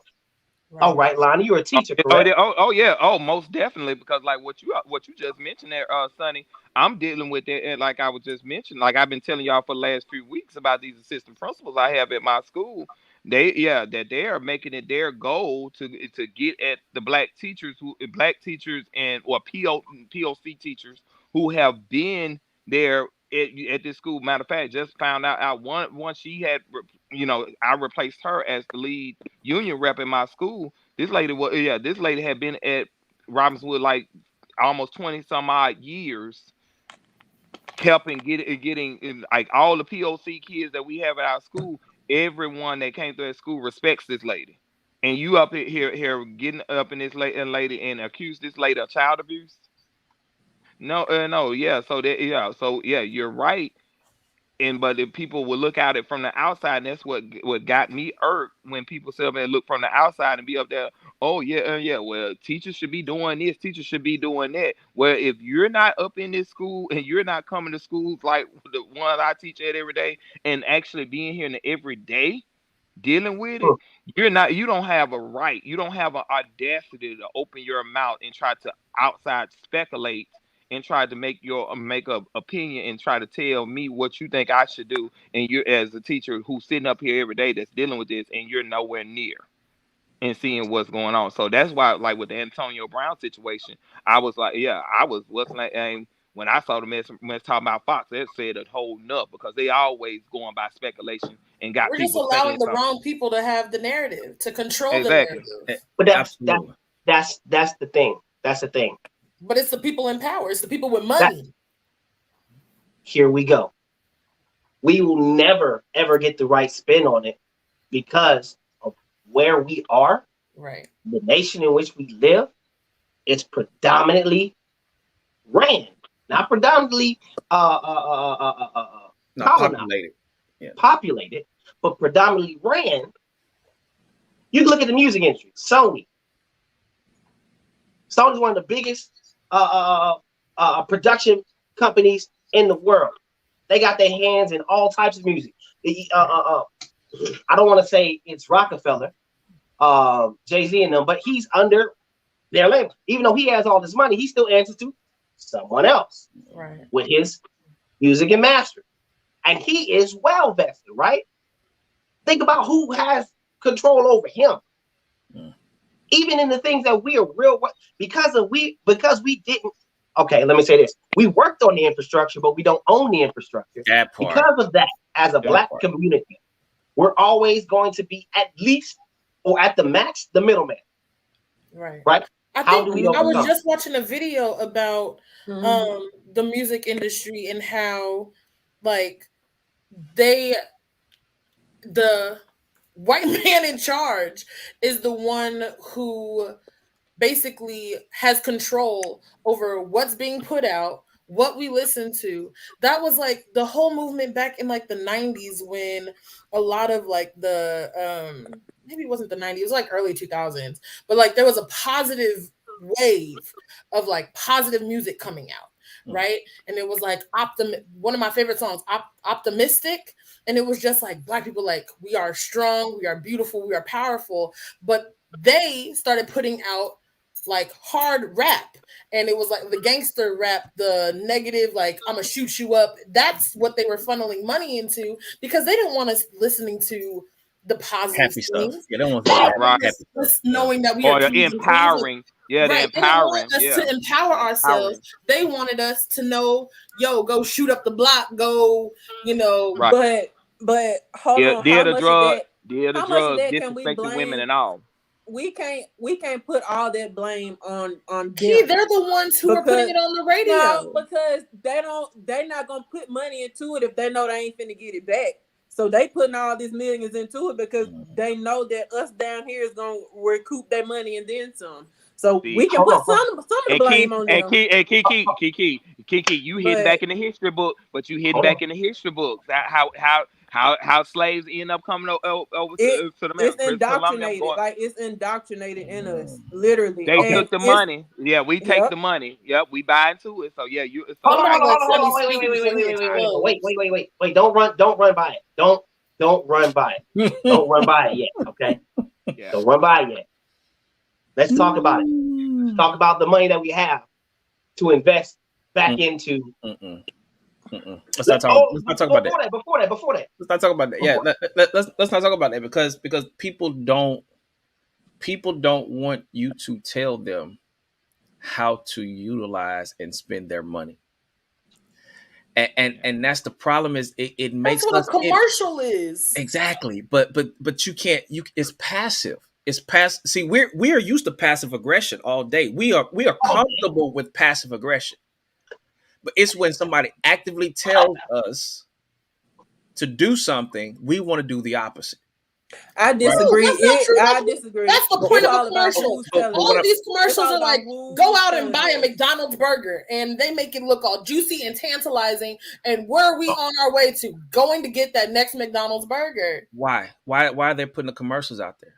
Right. All right, Lonnie, you're a teacher, correct? Oh, most definitely, because like what you just mentioned there, Sonny, I'm dealing with it, and like I was just mentioning, like I've been telling y'all for the last few weeks about these assistant principals I have at my school. They are making it their goal to get at the black teachers and or POC teachers who have been there at this school. Matter of fact, just found out once she had, I replaced her as the lead union rep in my school. This lady had been at Robinsonwood like almost 20 some odd years, helping getting like all the POC kids that we have at our school. Everyone that came through that school respects this lady, and you up here getting up in this lady and accuse this lady of child abuse. No, you're right. But if people will look at it from the outside, and that's what got me irked when people sit up and look from the outside and be up there. Oh yeah. Well, teachers should be doing this. Teachers should be doing that. Well, if you're not up in this school and you're not coming to schools like the one I teach at every day and actually being here in the everyday dealing with it, you don't have a right. You don't have an audacity to open your mouth and try to outside speculate and tried to make a opinion and try to tell me what you think I should do, and you're as a teacher who's sitting up here every day that's dealing with this, and you're nowhere near and seeing what's going on. So that's why, like with the Antonio Brown situation, I was like, yeah, I was what's like, and when I saw the mess talking about Fox, it said a whole nut because they always going by speculation and got we're people just allowing the something. wrong people to have the narrative, to control exactly. the narrative. But that's the thing. That's the thing. But it's the people in power. It's the people with money. Here we go. We will never ever get the right spin on it because of where we are. Right. The nation in which we live is predominantly ran, not predominantly populated. Yeah. Populated, but predominantly ran. You can look at the music industry. Sony. Sony's one of the biggest production companies in the world. They got their hands in all types of music. I don't want to say it's Rockefeller, Jay-Z and them, but he's under their label. Even though he has all this money, he still answers to someone else with his music and mastering. And he is well vested, right? Think about who has control over him. Even in the things that we are real, because we didn't. Okay, let me say this: we worked on the infrastructure, but we don't own the infrastructure. Because of that, as a Black community, we're always going to be at least or at the max the middleman. Right. I was just watching a video about the music industry and how, like, the white man in charge is the one who basically has control over what's being put out, what we listen to. That was like the whole movement back in like the 90s when a lot of like the maybe it wasn't the 90s, it was like early 2000s, but like there was a positive wave of like positive music coming out, right? And it was like one of my favorite songs, Optimistic. And it was just like Black people, like, we are strong, we are beautiful, we are powerful. But they started putting out like hard rap, and it was like the gangster rap, the negative, like, I'm gonna shoot you up. That's what they were funneling money into because they didn't want us listening to the positive happy stuff. Yeah, they don't want happy stuff. Knowing that we are empowering. Yeah, right. They didn't want us to empower ourselves. They wanted us to know, go shoot up the block, go, But hold on, how much of that can we blame women and all? We can't put all that blame on them. They're the ones who are putting it on the radio. No, because they're not gonna put money into it if they know they ain't finna get it back. So they putting all these millions into it because they know that us down here is gonna recoup their money and then some. So we can put some of the blame on them. Kiki, you hid back in the history book, but you hid back in the history books. How slaves end up coming over to the It's indoctrinated. Like, it's indoctrinated in us, literally. They took the money. Yeah, we take the money. Yep, we buy into it. So yeah, you. Hold on. Wait. Don't run by it. Don't run by it. Don't run by it yet. Okay. Yeah. Don't run by it yet. Let's talk about it. Let's talk about the money that we have to invest back into. Let's not talk about that. Before that. Let's not talk about that. Yeah, let's not talk about that because people don't want you to tell them how to utilize and spend their money. And that's the problem is it makes that's what a commercial is. Exactly. But you can't. It's passive. It's passive. See, we are used to passive aggression all day. We are comfortable with passive aggression. But it's when somebody actively tells us to do something, we want to do the opposite. I disagree. I disagree. That's the point of a commercial. All of these commercials are like, go out and buy a McDonald's burger, and they make it look all juicy and tantalizing. And where are we on our way to? Going to get that next McDonald's burger. Why are they putting the commercials out there?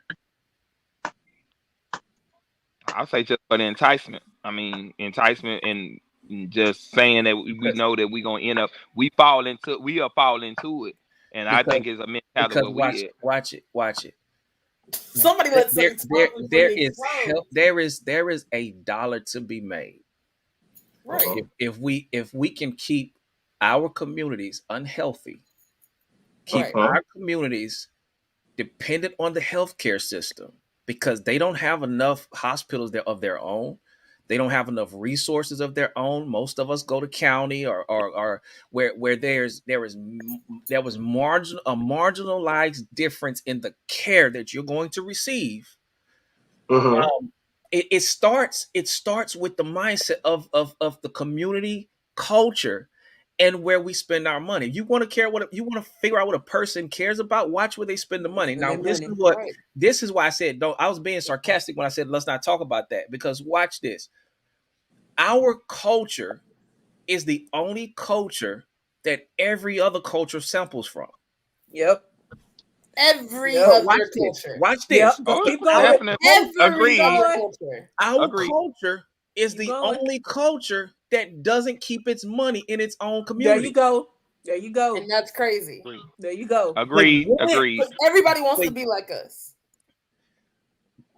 I'll say just for the enticement. I mean, enticement and just saying that we know that we're gonna end up. We are falling into it, and I think it's a mentality. Because watch it. Somebody let there is a dollar to be made Right. If we can keep our communities unhealthy, keep our communities dependent on the healthcare system because they don't have enough hospitals of their own. They don't have enough resources of their own. Most of us go to county or where there was a marginalized difference in the care that you're going to receive. It starts with the mindset of the community culture and where we spend our money. You want to figure out what a person cares about, watch where they spend the money. Now, this is why I said don't. I was being sarcastic when I said let's not talk about that, because watch this. Our culture is the only culture that every other culture samples from. Yep. Every other culture. Watch this. Yep. Keep going. Every other culture. Our culture is the only culture that doesn't keep its money in its own community. There you go. There you go. And that's crazy. There you go. Agreed. But everybody wants to be like us.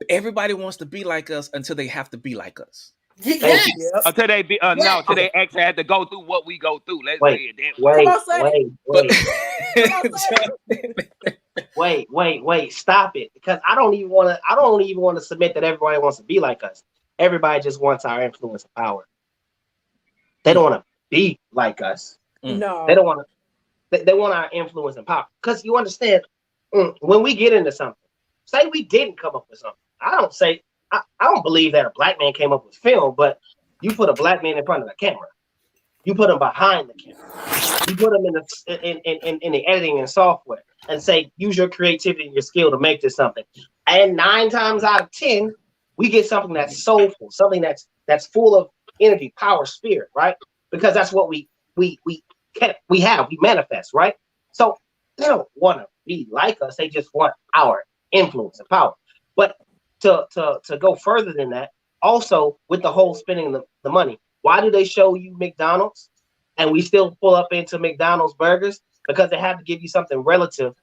Everybody wants to be like us until they have to be like us. Yes. Until they be no, until they actually had to go through what we go through. Let's say it that way. Wait. Stop it. Because I don't even want to submit that everybody wants to be like us. Everybody just wants our influence and power. They don't want to be like us. No. They don't want to. They want our influence and power. Because you understand, when we get into something, say we didn't come up with something. I don't believe that a black man came up with film, but you put a black man in front of the camera. You put him behind the camera. You put him in the editing and software and say, use your creativity and your skill to make this something. And 9 times out of 10, we get something that's soulful, something that's full of energy, power, spirit, right? Because that's what we manifest, right? So they don't want to be like us. They just want our influence and power. But to go further than that, also with the whole spending the money, why do they show you McDonald's and we still pull up into McDonald's burgers? Because they have to give you something relative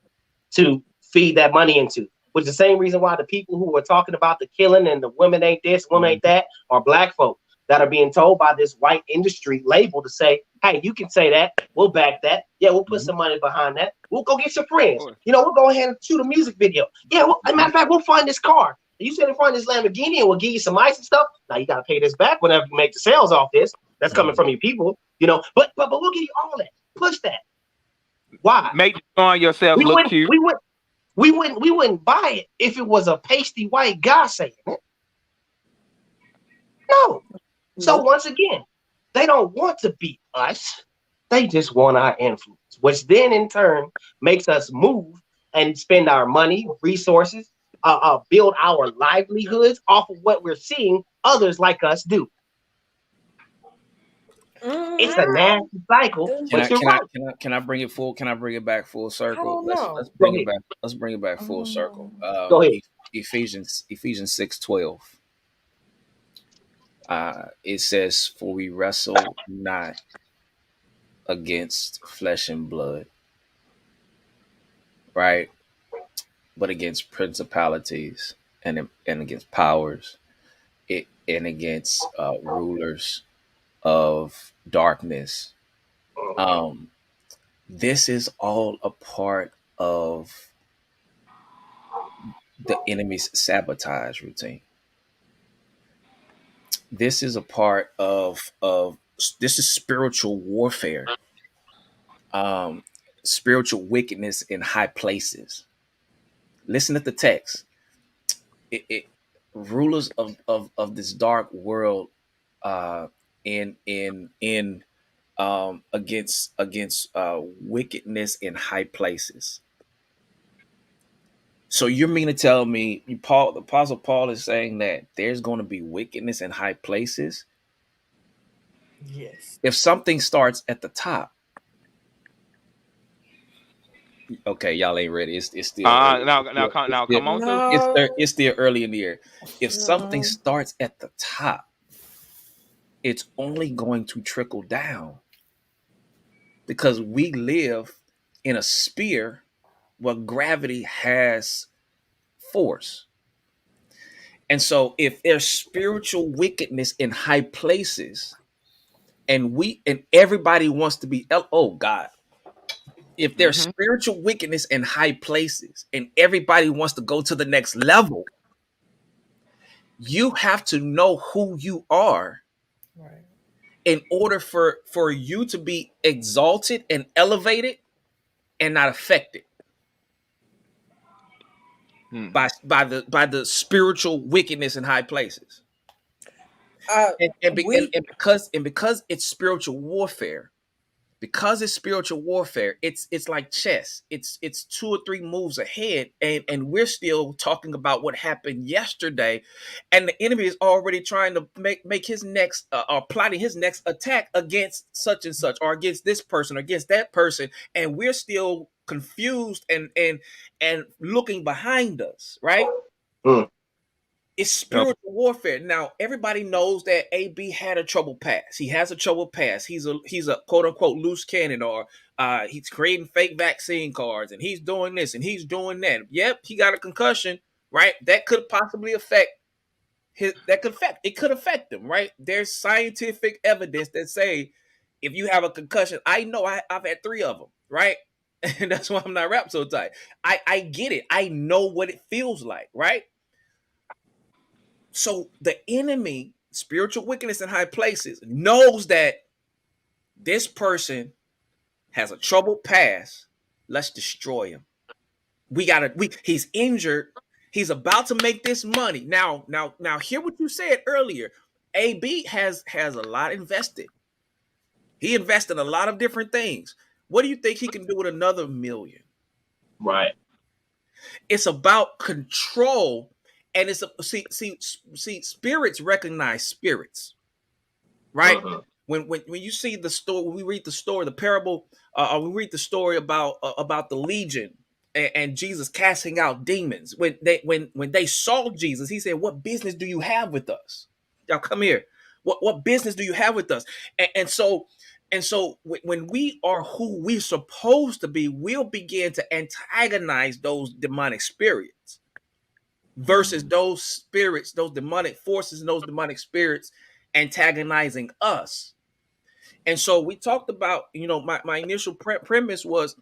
to feed that money into. Which is the same reason why the people who are talking about the killing and the women ain't this, women ain't that, are black folk that are being told by this white industry label to say, hey, you can say that. We'll back that. Yeah, we'll put some money behind that. We'll go get your friends. We'll go ahead and shoot a music video. Yeah, as a matter of fact, we'll find this car. You sit in front of this Lamborghini and we'll give you some ice and stuff. Now you got to pay this back whenever you make the sales off this. That's coming from your people, But we'll give you all that. Push that. Why? Make on yourself look cute. We wouldn't buy it if it was a pasty white guy saying it. No. So once again, they don't want to be us. They just want our influence, which then in turn makes us move and spend our money, resources, build our livelihoods off of what we're seeing others like us do. It's a nasty cycle. Can I bring it full? Can I bring it back full circle? Let's bring it back full circle. Go ahead. Ephesians 6:12. It says, "For we wrestle not against flesh and blood, right? But against principalities and against powers, and against rulers of darkness." This is all a part of the enemy's sabotage routine. This is a part of this is spiritual warfare, spiritual wickedness in high places. Listen to the text. Rulers of this dark world, against wickedness in high places. So you mean to tell me, the Apostle Paul is saying that there's going to be wickedness in high places? Yes. If something starts at the top, okay, y'all ain't ready. It's still come on through. It's still early in the year. If something starts at the top, it's only going to trickle down, because we live in a sphere where gravity has force. And so if there's spiritual wickedness in high places, and everybody wants to be. Oh God, if there's spiritual wickedness in high places, and everybody wants to go to the next level, you have to know who you are. Right. In order for you to be exalted and elevated and not affected by the spiritual wickedness in high places. Because it's spiritual warfare, it's like chess. It's 2 or 3 moves ahead, and we're still talking about what happened yesterday, and the enemy is already trying to make his next or plotting his next attack against such and such, or against this person, or against that person, and we're still confused and looking behind us, right? It's spiritual warfare. Now, everybody knows that AB had a trouble pass. He has a trouble pass. He's a quote unquote loose cannon, or he's creating fake vaccine cards, and he's doing this and he's doing that. Yep, he got a concussion, right? That could possibly affect it could affect him, right? There's scientific evidence that say if you have a concussion, I know I've had 3 of them, right? And that's why I'm not wrapped so tight. I get it. I know what it feels like, right? So the enemy, spiritual wickedness in high places, knows that this person has a troubled past. Let's destroy him. He's injured. He's about to make this money. Now, hear what you said earlier. AB has a lot invested. He invested a lot of different things. What do you think he can do with another million? Right. It's about control, and it's see spirits recognize spirits, right? When you see the story, when we read the story, the parable, we read the story about the legion and Jesus casting out demons. When they saw Jesus, he said, "What business do you have with us? Y'all come here. What business do you have with us?" And so when we are who we're supposed to be, we'll begin to antagonize those demonic spirits versus those spirits, those demonic forces, and those demonic spirits antagonizing us. And so we talked about, my initial premise was,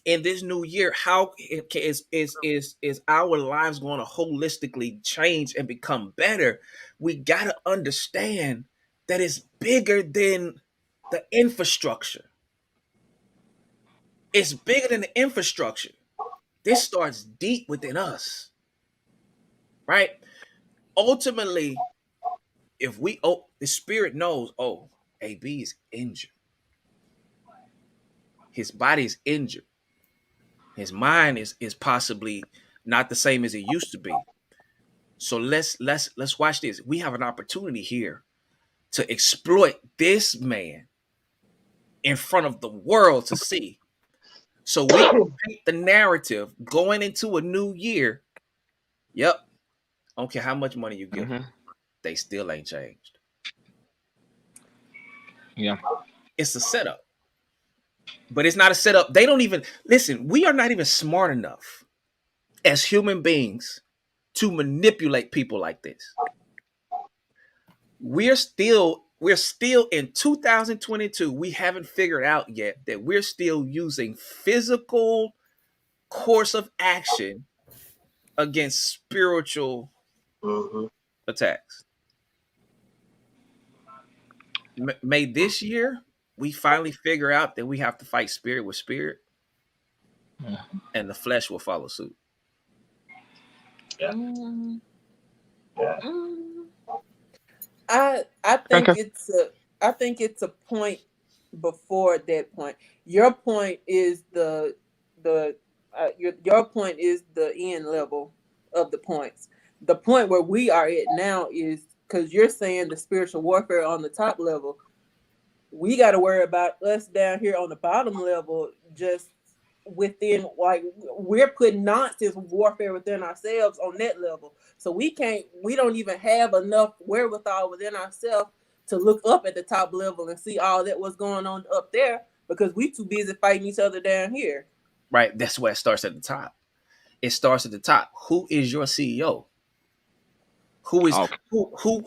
in this new year, how is our lives going to holistically change and become better? We got to understand that it's bigger than the infrastructure. It's bigger than the infrastructure. This starts deep within us, right? Ultimately, if the spirit knows, AB is injured. His body is injured. His mind is possibly not the same as it used to be. So let's watch this. We have an opportunity here to exploit this man in front of the world to see. So we can paint the narrative going into a new year. Yep. I don't care how much money you give them. They still ain't changed. Yeah. It's a setup. But it's not a setup. They don't even listen. We are not even smart enough as human beings to manipulate people like this. We're still in 2022. We haven't figured out yet that we're still using physical course of action against spiritual attacks. May this year we finally figure out that we have to fight spirit with spirit, and the flesh will follow suit. Yeah. I think it's a point before that point. Your point is your point is the end level of the points. The point where we are at now is, because you're saying the spiritual warfare on the top level. We got to worry about us down here on the bottom level, just within, like, we're putting nonsense warfare within ourselves on that level. So we don't even have enough wherewithal within ourselves to look up at the top level and see all that was going on up there, because we too busy fighting each other down here. Right. That's where it starts at the top. It starts at the top. Who is your CEO? Who is Okay.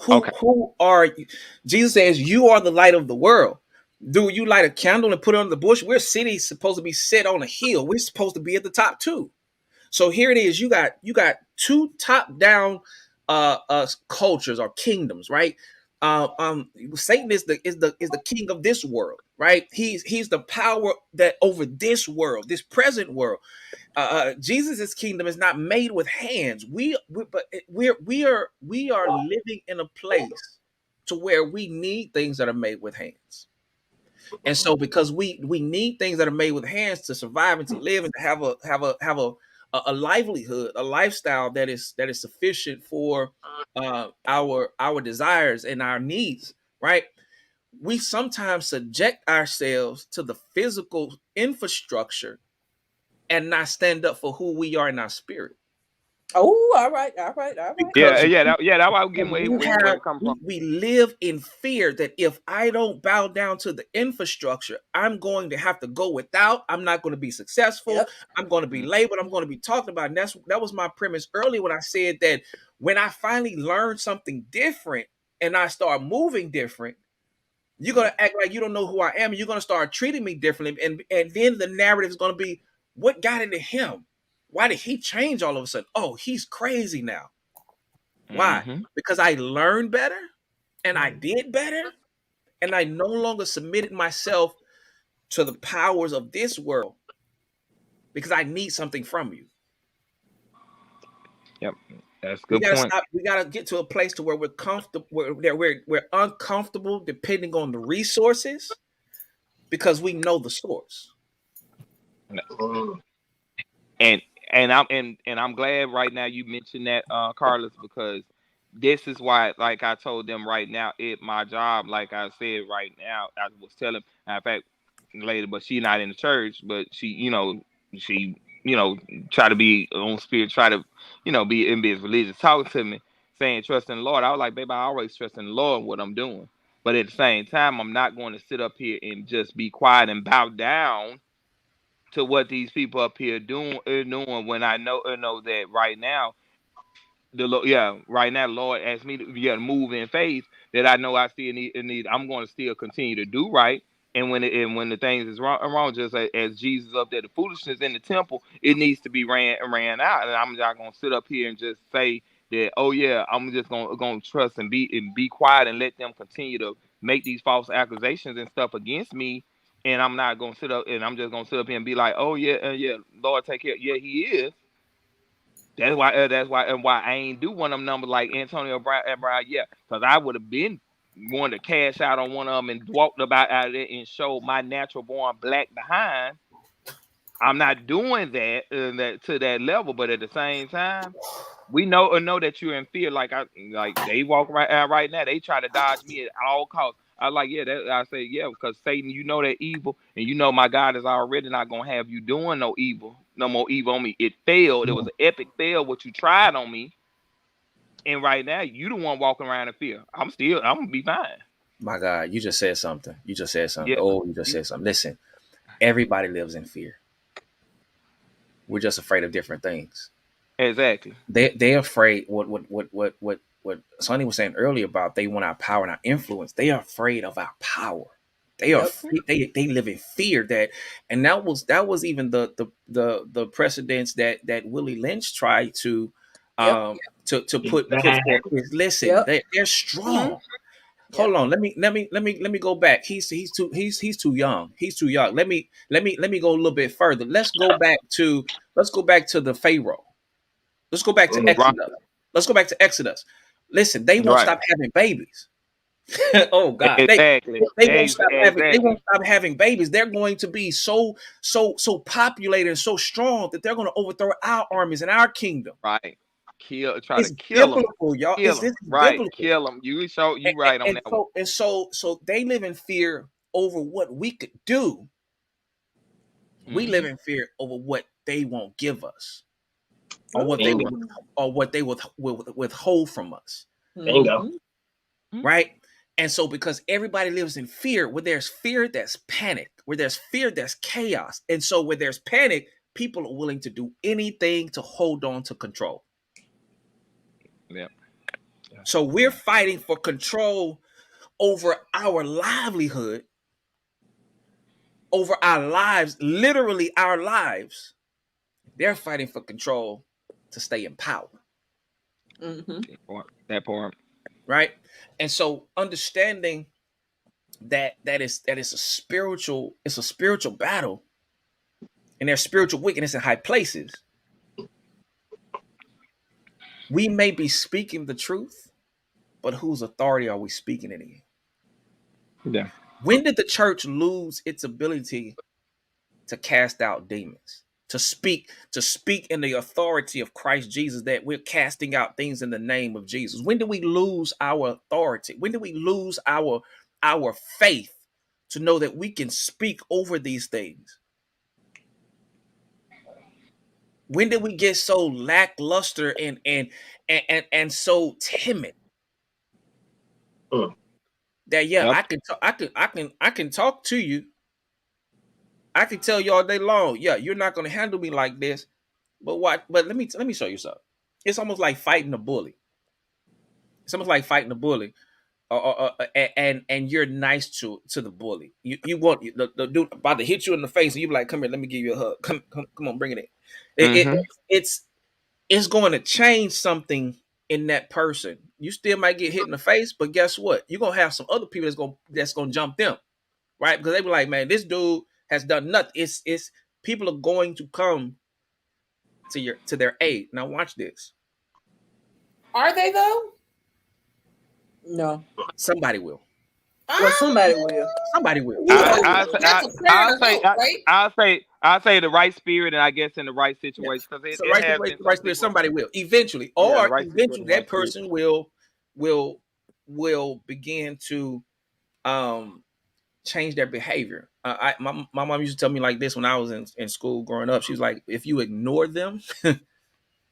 Okay. who are you? Jesus says you are the light of the world. Do you light a candle and put it on the bush? We're cities supposed to be set on a hill. We're supposed to be at the top too. So here it is. You got two top down cultures or kingdoms, right? Satan is the king of this world, right? He's the power that over this world, this present world. Jesus's kingdom is not made with hands. We are living in a place to where we need things that are made with hands. And so because we need things that are made with hands to survive and to live and to have a livelihood, a lifestyle that is sufficient for our desires and our needs, right? We sometimes subject ourselves to the physical infrastructure and not stand up for who we are in our spirit. Oh, all right. Yeah, Because that's why I'm getting where it comes from. we live in fear that if I don't bow down to the infrastructure, I'm going to have to go without. I'm not going to be successful. Yep. I'm going to be labeled. I'm going to be talked about. And that was my premise earlier when I said that when I finally learn something different and I start moving different, you're going to act like you don't know who I am, and you're going to start treating me differently. And then the narrative is going to be, what got into him? Why did he change all of a sudden? Oh, he's crazy now. Why? Mm-hmm. Because I learned better and I did better and I no longer submitted myself to the powers of this world because I need something from you. Yep, that's a We good gotta point. stop. We gotta get to a place to where we're comfortable, we're uncomfortable depending on the resources because we know the source. And I'm glad right now you mentioned that, Carlos, because this is why, like I told them right now at my job, like I said right now, I was telling, in fact, later, but she not in the church, but she try to be on spirit, try to be as religious, talking to me, saying trust in the Lord. I was like, baby, I always trust in the Lord what I'm doing, but at the same time, I'm not going to sit up here and just be quiet and bow down to what these people up here doing when I know that right now right now the Lord asked me to move in faith, that I know I still need. I'm going to still continue to do right. And when the things is wrong, just as Jesus up there, the foolishness in the temple, it needs to be ran out. And I'm not going to sit up here and just say that, oh yeah, I'm just going to trust and be quiet and let them continue to make these false accusations and stuff against me. And I'm not going to sit up, and I'm just going to sit up here and be like, oh yeah, yeah, Lord take care. Yeah, He is. That's why I ain't do one of them numbers like Antonio Brown. Yeah, because I would have been wanting to cash out on one of them and walked about out of there and showed my natural born black behind. I'm not doing that to that level, but at the same time, we know that you're in fear. Like they walk right out right now. They try to dodge me at all costs. I like, yeah, I say, yeah, because Satan, you know that evil, and you know my God is already not gonna have you doing no more evil on me. It failed. It was an epic fail what you tried on me, and right now you the one walking around in fear. I'm gonna be fine. My God, you just said something. You just said something. Yeah, Oh, you just said something. Listen, everybody lives in fear. We're just afraid of different things. exactly. They're afraid what Sonny was saying earlier about they want our power and our influence. They are afraid of our power. They are they live in fear that, and that was even the precedents that Willie Lynch tried to to put forth. Is listen, they're strong. Hold on, let me go back. He's too young. He's too young. Let me go a little bit further. Let's go back to the Pharaoh. Let's go back to Right, Exodus. Let's go back to Exodus. Listen, they won't right. stop having babies. Oh God, Exactly, they exactly. won't stop having babies. They're going to be so populated and so strong that they're going to overthrow our armies and our kingdom. Right. Try to It's kill them. biblical, y'all. Kill This them. is Right. biblical. Kill them. You And, right on and that one. so they live in fear over what we could do. We live in fear over what they won't give us, or what they Bingo. would, or what they will withhold from us. Bingo. Right? And so because everybody lives in fear, where there's fear, there's panic. Where there's fear, there's chaos. And so where there's panic, people are willing to do anything to hold on to control. Yeah. So we're fighting for control over our livelihood, over our lives, literally our lives. They're fighting for control to stay in power. That part. Right? And so understanding that is a spiritual battle, and there's spiritual wickedness in high places. We may be speaking the truth, but whose authority are we speaking it in? Yeah. When did the church lose its ability to cast out demons? To speak in the authority of Christ Jesus, that we're casting out things in the name of Jesus. When do we lose our authority? When do we lose our faith to know that we can speak over these things? When did we get so lackluster and so timid that I can talk to you. I can tell you all day long, yeah, you're not going to handle me like this. But what? But let me show you something. It's almost like fighting a bully. It's almost like fighting a bully, and you're nice to the bully. You want the dude about to hit you in the face, and you be like, "Come here, let me give you a hug. Come on, bring it in." It's going to change something in that person. You still might get hit in the face, but guess what? You're gonna have some other people that's gonna jump them, right? Because they be like, "Man, this dude has done nothing." It's people are going to come to their aid. Now watch this. Are they though? No. Somebody will. Well, somebody will. Somebody will. I'll say the right spirit, and I guess in the right situation, because it has been right spirit. Somebody will eventually, or eventually that person will begin to change their behavior. My mom used to tell me like this when I was in school growing up. She was like, if you ignore them,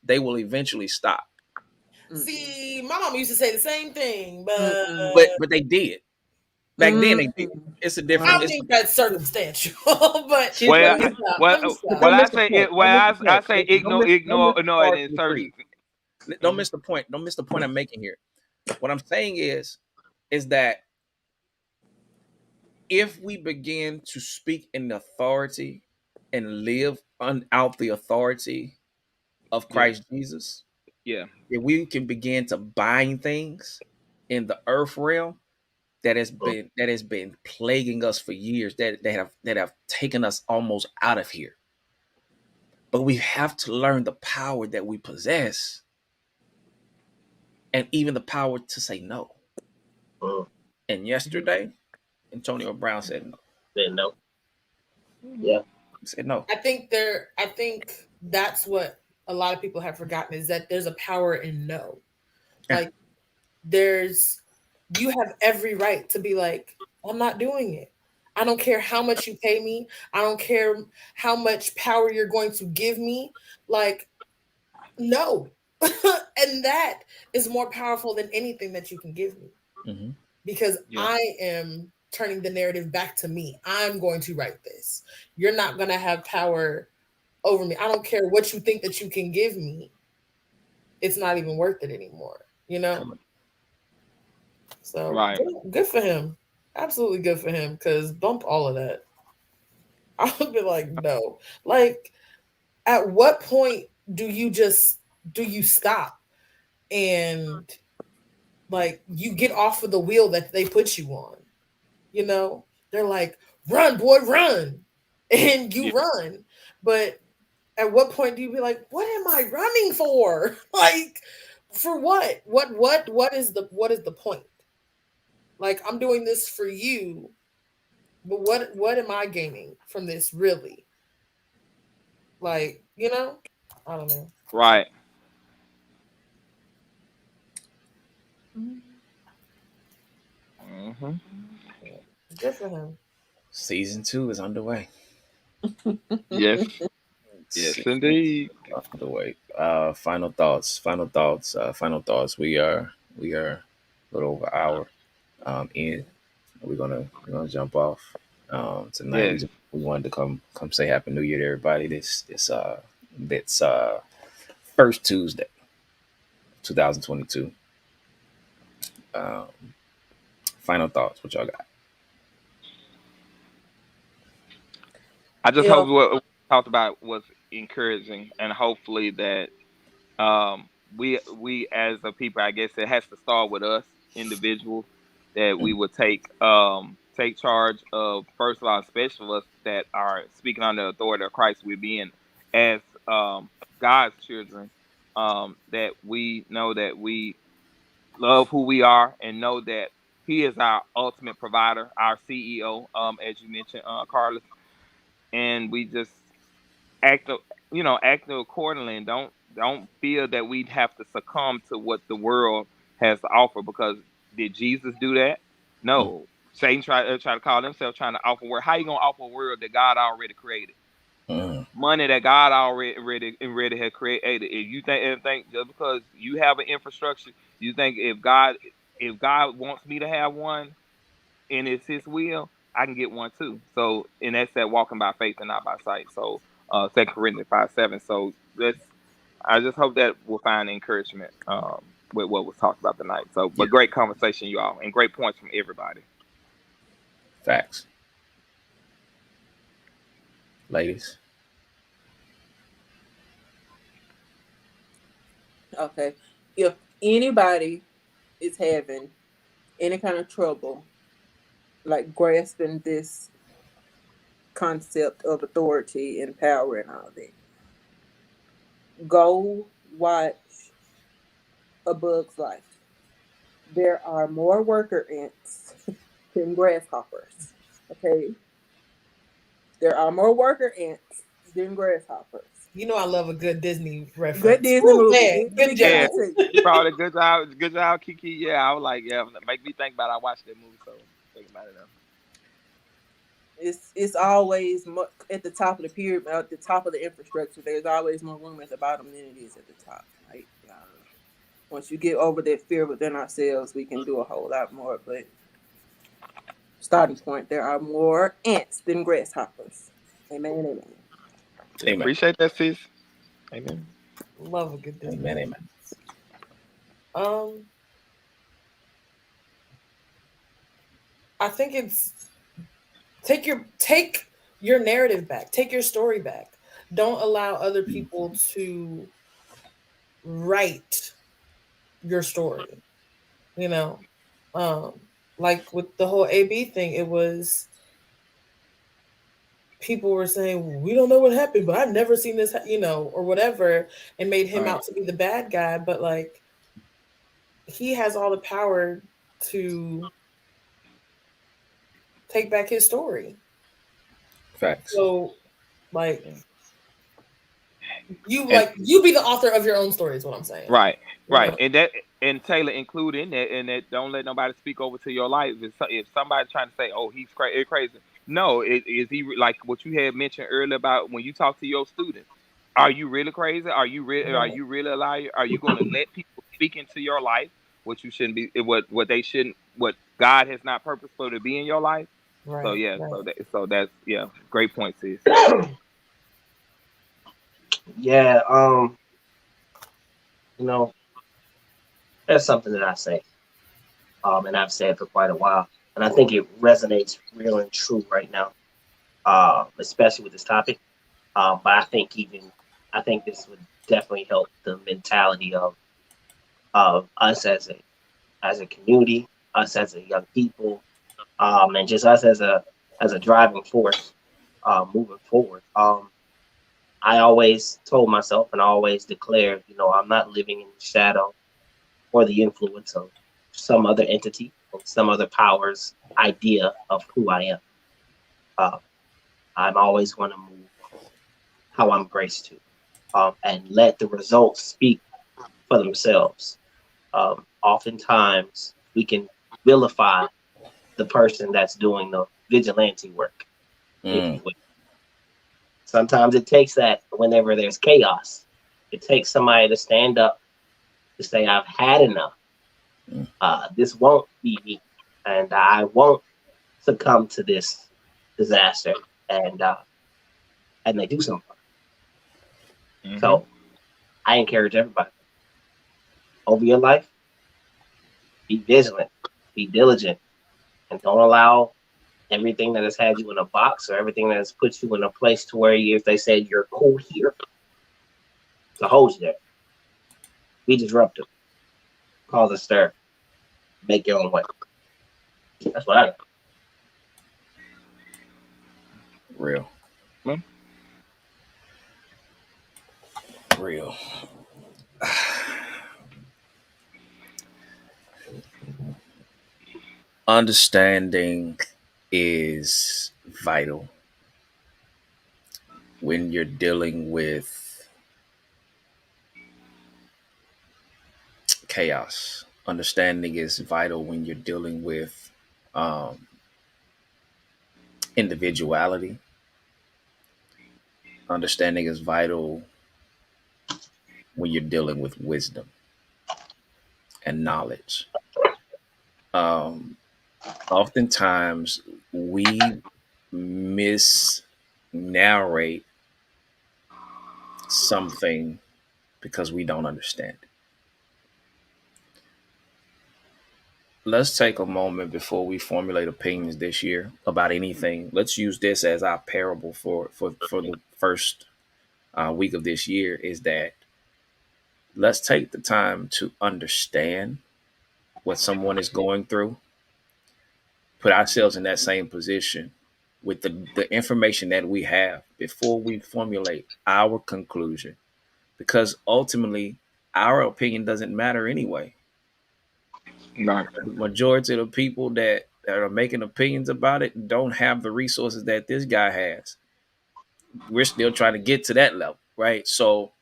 they will eventually stop. See, my mom used to say the same thing, but they did. Back then they did. It's a different. I think that's circumstantial, but I say ignore it in certain. Don't miss the point. Don't miss the point I'm making here. What I'm saying is that if we begin to speak in authority and live out the authority of Christ Jesus, if we can begin to bind things in the earth realm that has been plaguing us for years, that have taken us almost out of here. But we have to learn the power that we possess, and even the power to say no. And yesterday, Antonio Brown said no. Said no. Yeah. He said no. I think that's what a lot of people have forgotten, is that there's a power in no. Like you have every right to be like, I'm not doing it. I don't care how much you pay me. I don't care how much power you're going to give me. Like, no. And that is more powerful than anything that you can give me. Because I am turning the narrative back to me. I'm going to write this. You're not going to have power over me. I don't care what you think that you can give me. It's not even worth it anymore, you know? So good for him. Absolutely good for him, because bump all of that. I would be like, no. Like, at what point do you stop and like you get off of the wheel that they put you on? You know, they're like, run, boy, run. And you run. But at what point do you be like, what am I running for? Like, for what? What is the point? Like, I'm doing this for you, but what am I gaining from this, really? Like, you know, I don't know. Right. Good for him. Season 2 is underway. Yes. Yes, indeed. Underway. Final thoughts. We are a little over an hour in. We're gonna jump off tonight. We wanted to come say Happy New Year to everybody. This first Tuesday, 2022. Final thoughts. What y'all got? I just hope what we talked about was encouraging, and hopefully that we as a people, I guess it has to start with us individuals, that we would take charge of, first of all, especially us that are speaking on the authority of Christ. We're being as God's children, that we know that we love who we are and know that He is our ultimate provider, our CEO, as you mentioned, Carlos, and we just act act accordingly, and don't feel that we'd have to succumb to what the world has to offer, because did Jesus do that? No. Satan try to call himself trying to offer a world. How you gonna offer a world that God already created? Money that God already had created. If you think just because you have an infrastructure, you think if God wants me to have one and it's His will, I can get one too. So, and that's that walking by faith and not by sight. So, 2 Corinthians 5:7. So I just hope that we'll find encouragement with what was talked about tonight. So, but great conversation, you all, and great points from everybody. Facts. Ladies. Okay. If anybody is having any kind of trouble, like grasping this concept of authority and power and all that, go watch A Bug's Life. There are more worker ants than grasshoppers. Okay? There are more worker ants than grasshoppers. You know I love a good Disney reference. Good Disney movie. Man, good job. Probably good job, Kiki. Yeah, I was like, make me think about it. I watched that movie, so think about it now. It's always at the top of the pyramid, at the top of the infrastructure. There's always more room at the bottom than it is at the top. Right? Once you get over that fear within ourselves, we can do a whole lot more. But starting point, there are more ants than grasshoppers. Amen. Amen. Amen. Appreciate that, sis. Amen. Love a good Disney. Amen. Amen. I think it's take your narrative back, take your story back. Don't allow other people to write your story. You know, like with the whole AB thing, it was people were saying, we don't know what happened, but I've never seen this, or whatever, and made him out to be the bad guy. But like, he has all the power to take back his story. Facts. So, like, you be the author of your own story is what I'm saying. Right. And Taylor include in that don't let nobody speak over to your life. If somebody's trying to say, oh, he's crazy. No, is he like what you had mentioned earlier about when you talk to your students? Are you really crazy? Are you really a liar? Are you going to let people speak into your life what you shouldn't be, what God has not purposed for to be in your life? Right. So yeah, right. so that's great point, sis. Yeah, there's something that I say, and I've said for quite a while, and I think it resonates real and true right now, especially with this topic. But I think this would definitely help the mentality of us as a community, us as a young people, and just us as a driving force moving forward. I always told myself and I always declared, I'm not living in the shadow or the influence of some other entity or some other power's idea of who I am. I'm always going to move how I'm graced to, and let the results speak for themselves. Oftentimes, we can vilify the person that's doing the vigilante work, if you will. Sometimes it takes that whenever there's chaos. It takes somebody to stand up to say, I've had enough. This won't be me. And I won't succumb to this disaster. And they do something. Mm-hmm. So I encourage everybody. Over your life, Be vigilant, be diligent, and don't allow everything that has had you in a box or everything that has put you in a place to where if they said you're cool here, to hold you there. Be disruptive. Cause a stir. Make your own way. That's what I do. Real. Real. Understanding is vital when you're dealing with chaos. Understanding is vital when you're dealing with um, individuality. Understanding is vital when you're dealing with wisdom and knowledge. Um, Oftentimes, we narrate something because we don't understand it. Let's take a moment before we formulate opinions this year about anything. Let's use this as our parable for the first week of this year. Is that let's take the time to understand what someone is going through, put ourselves in that same position with the information that we have before we formulate our conclusion, because ultimately our opinion doesn't matter anyway. No. The majority of the people that are making opinions about it don't have the resources that this guy has. We're still trying to get to that level, right? So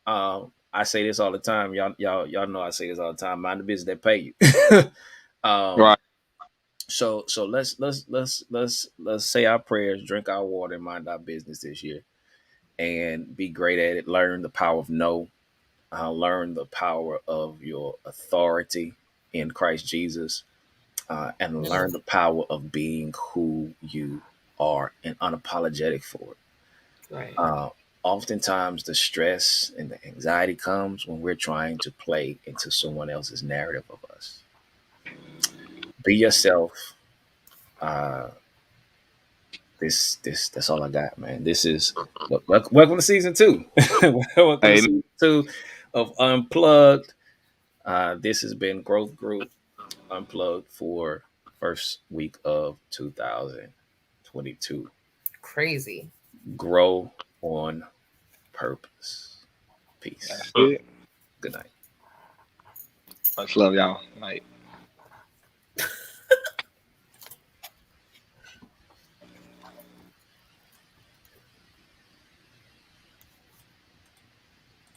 I say this all the time. Y'all know I say this all the time. Mind the business that pay you. Right. So let's say our prayers, drink our water, and mind our business this year, and be great at it. Learn the power of no. Learn the power of your authority in Christ Jesus, and learn the power of being who you are and unapologetic for it. Right. Oftentimes, the stress and the anxiety comes when we're trying to play into someone else's narrative of us. Be yourself. Uh, this that's all I got, man. This is welcome to season 2. Welcome to Amen. season 2 of Unplugged. This has been Growth Group Unplugged for first week of 2022. Crazy. Grow on purpose. Peace. That's it. Good night. Much love, y'all. Night.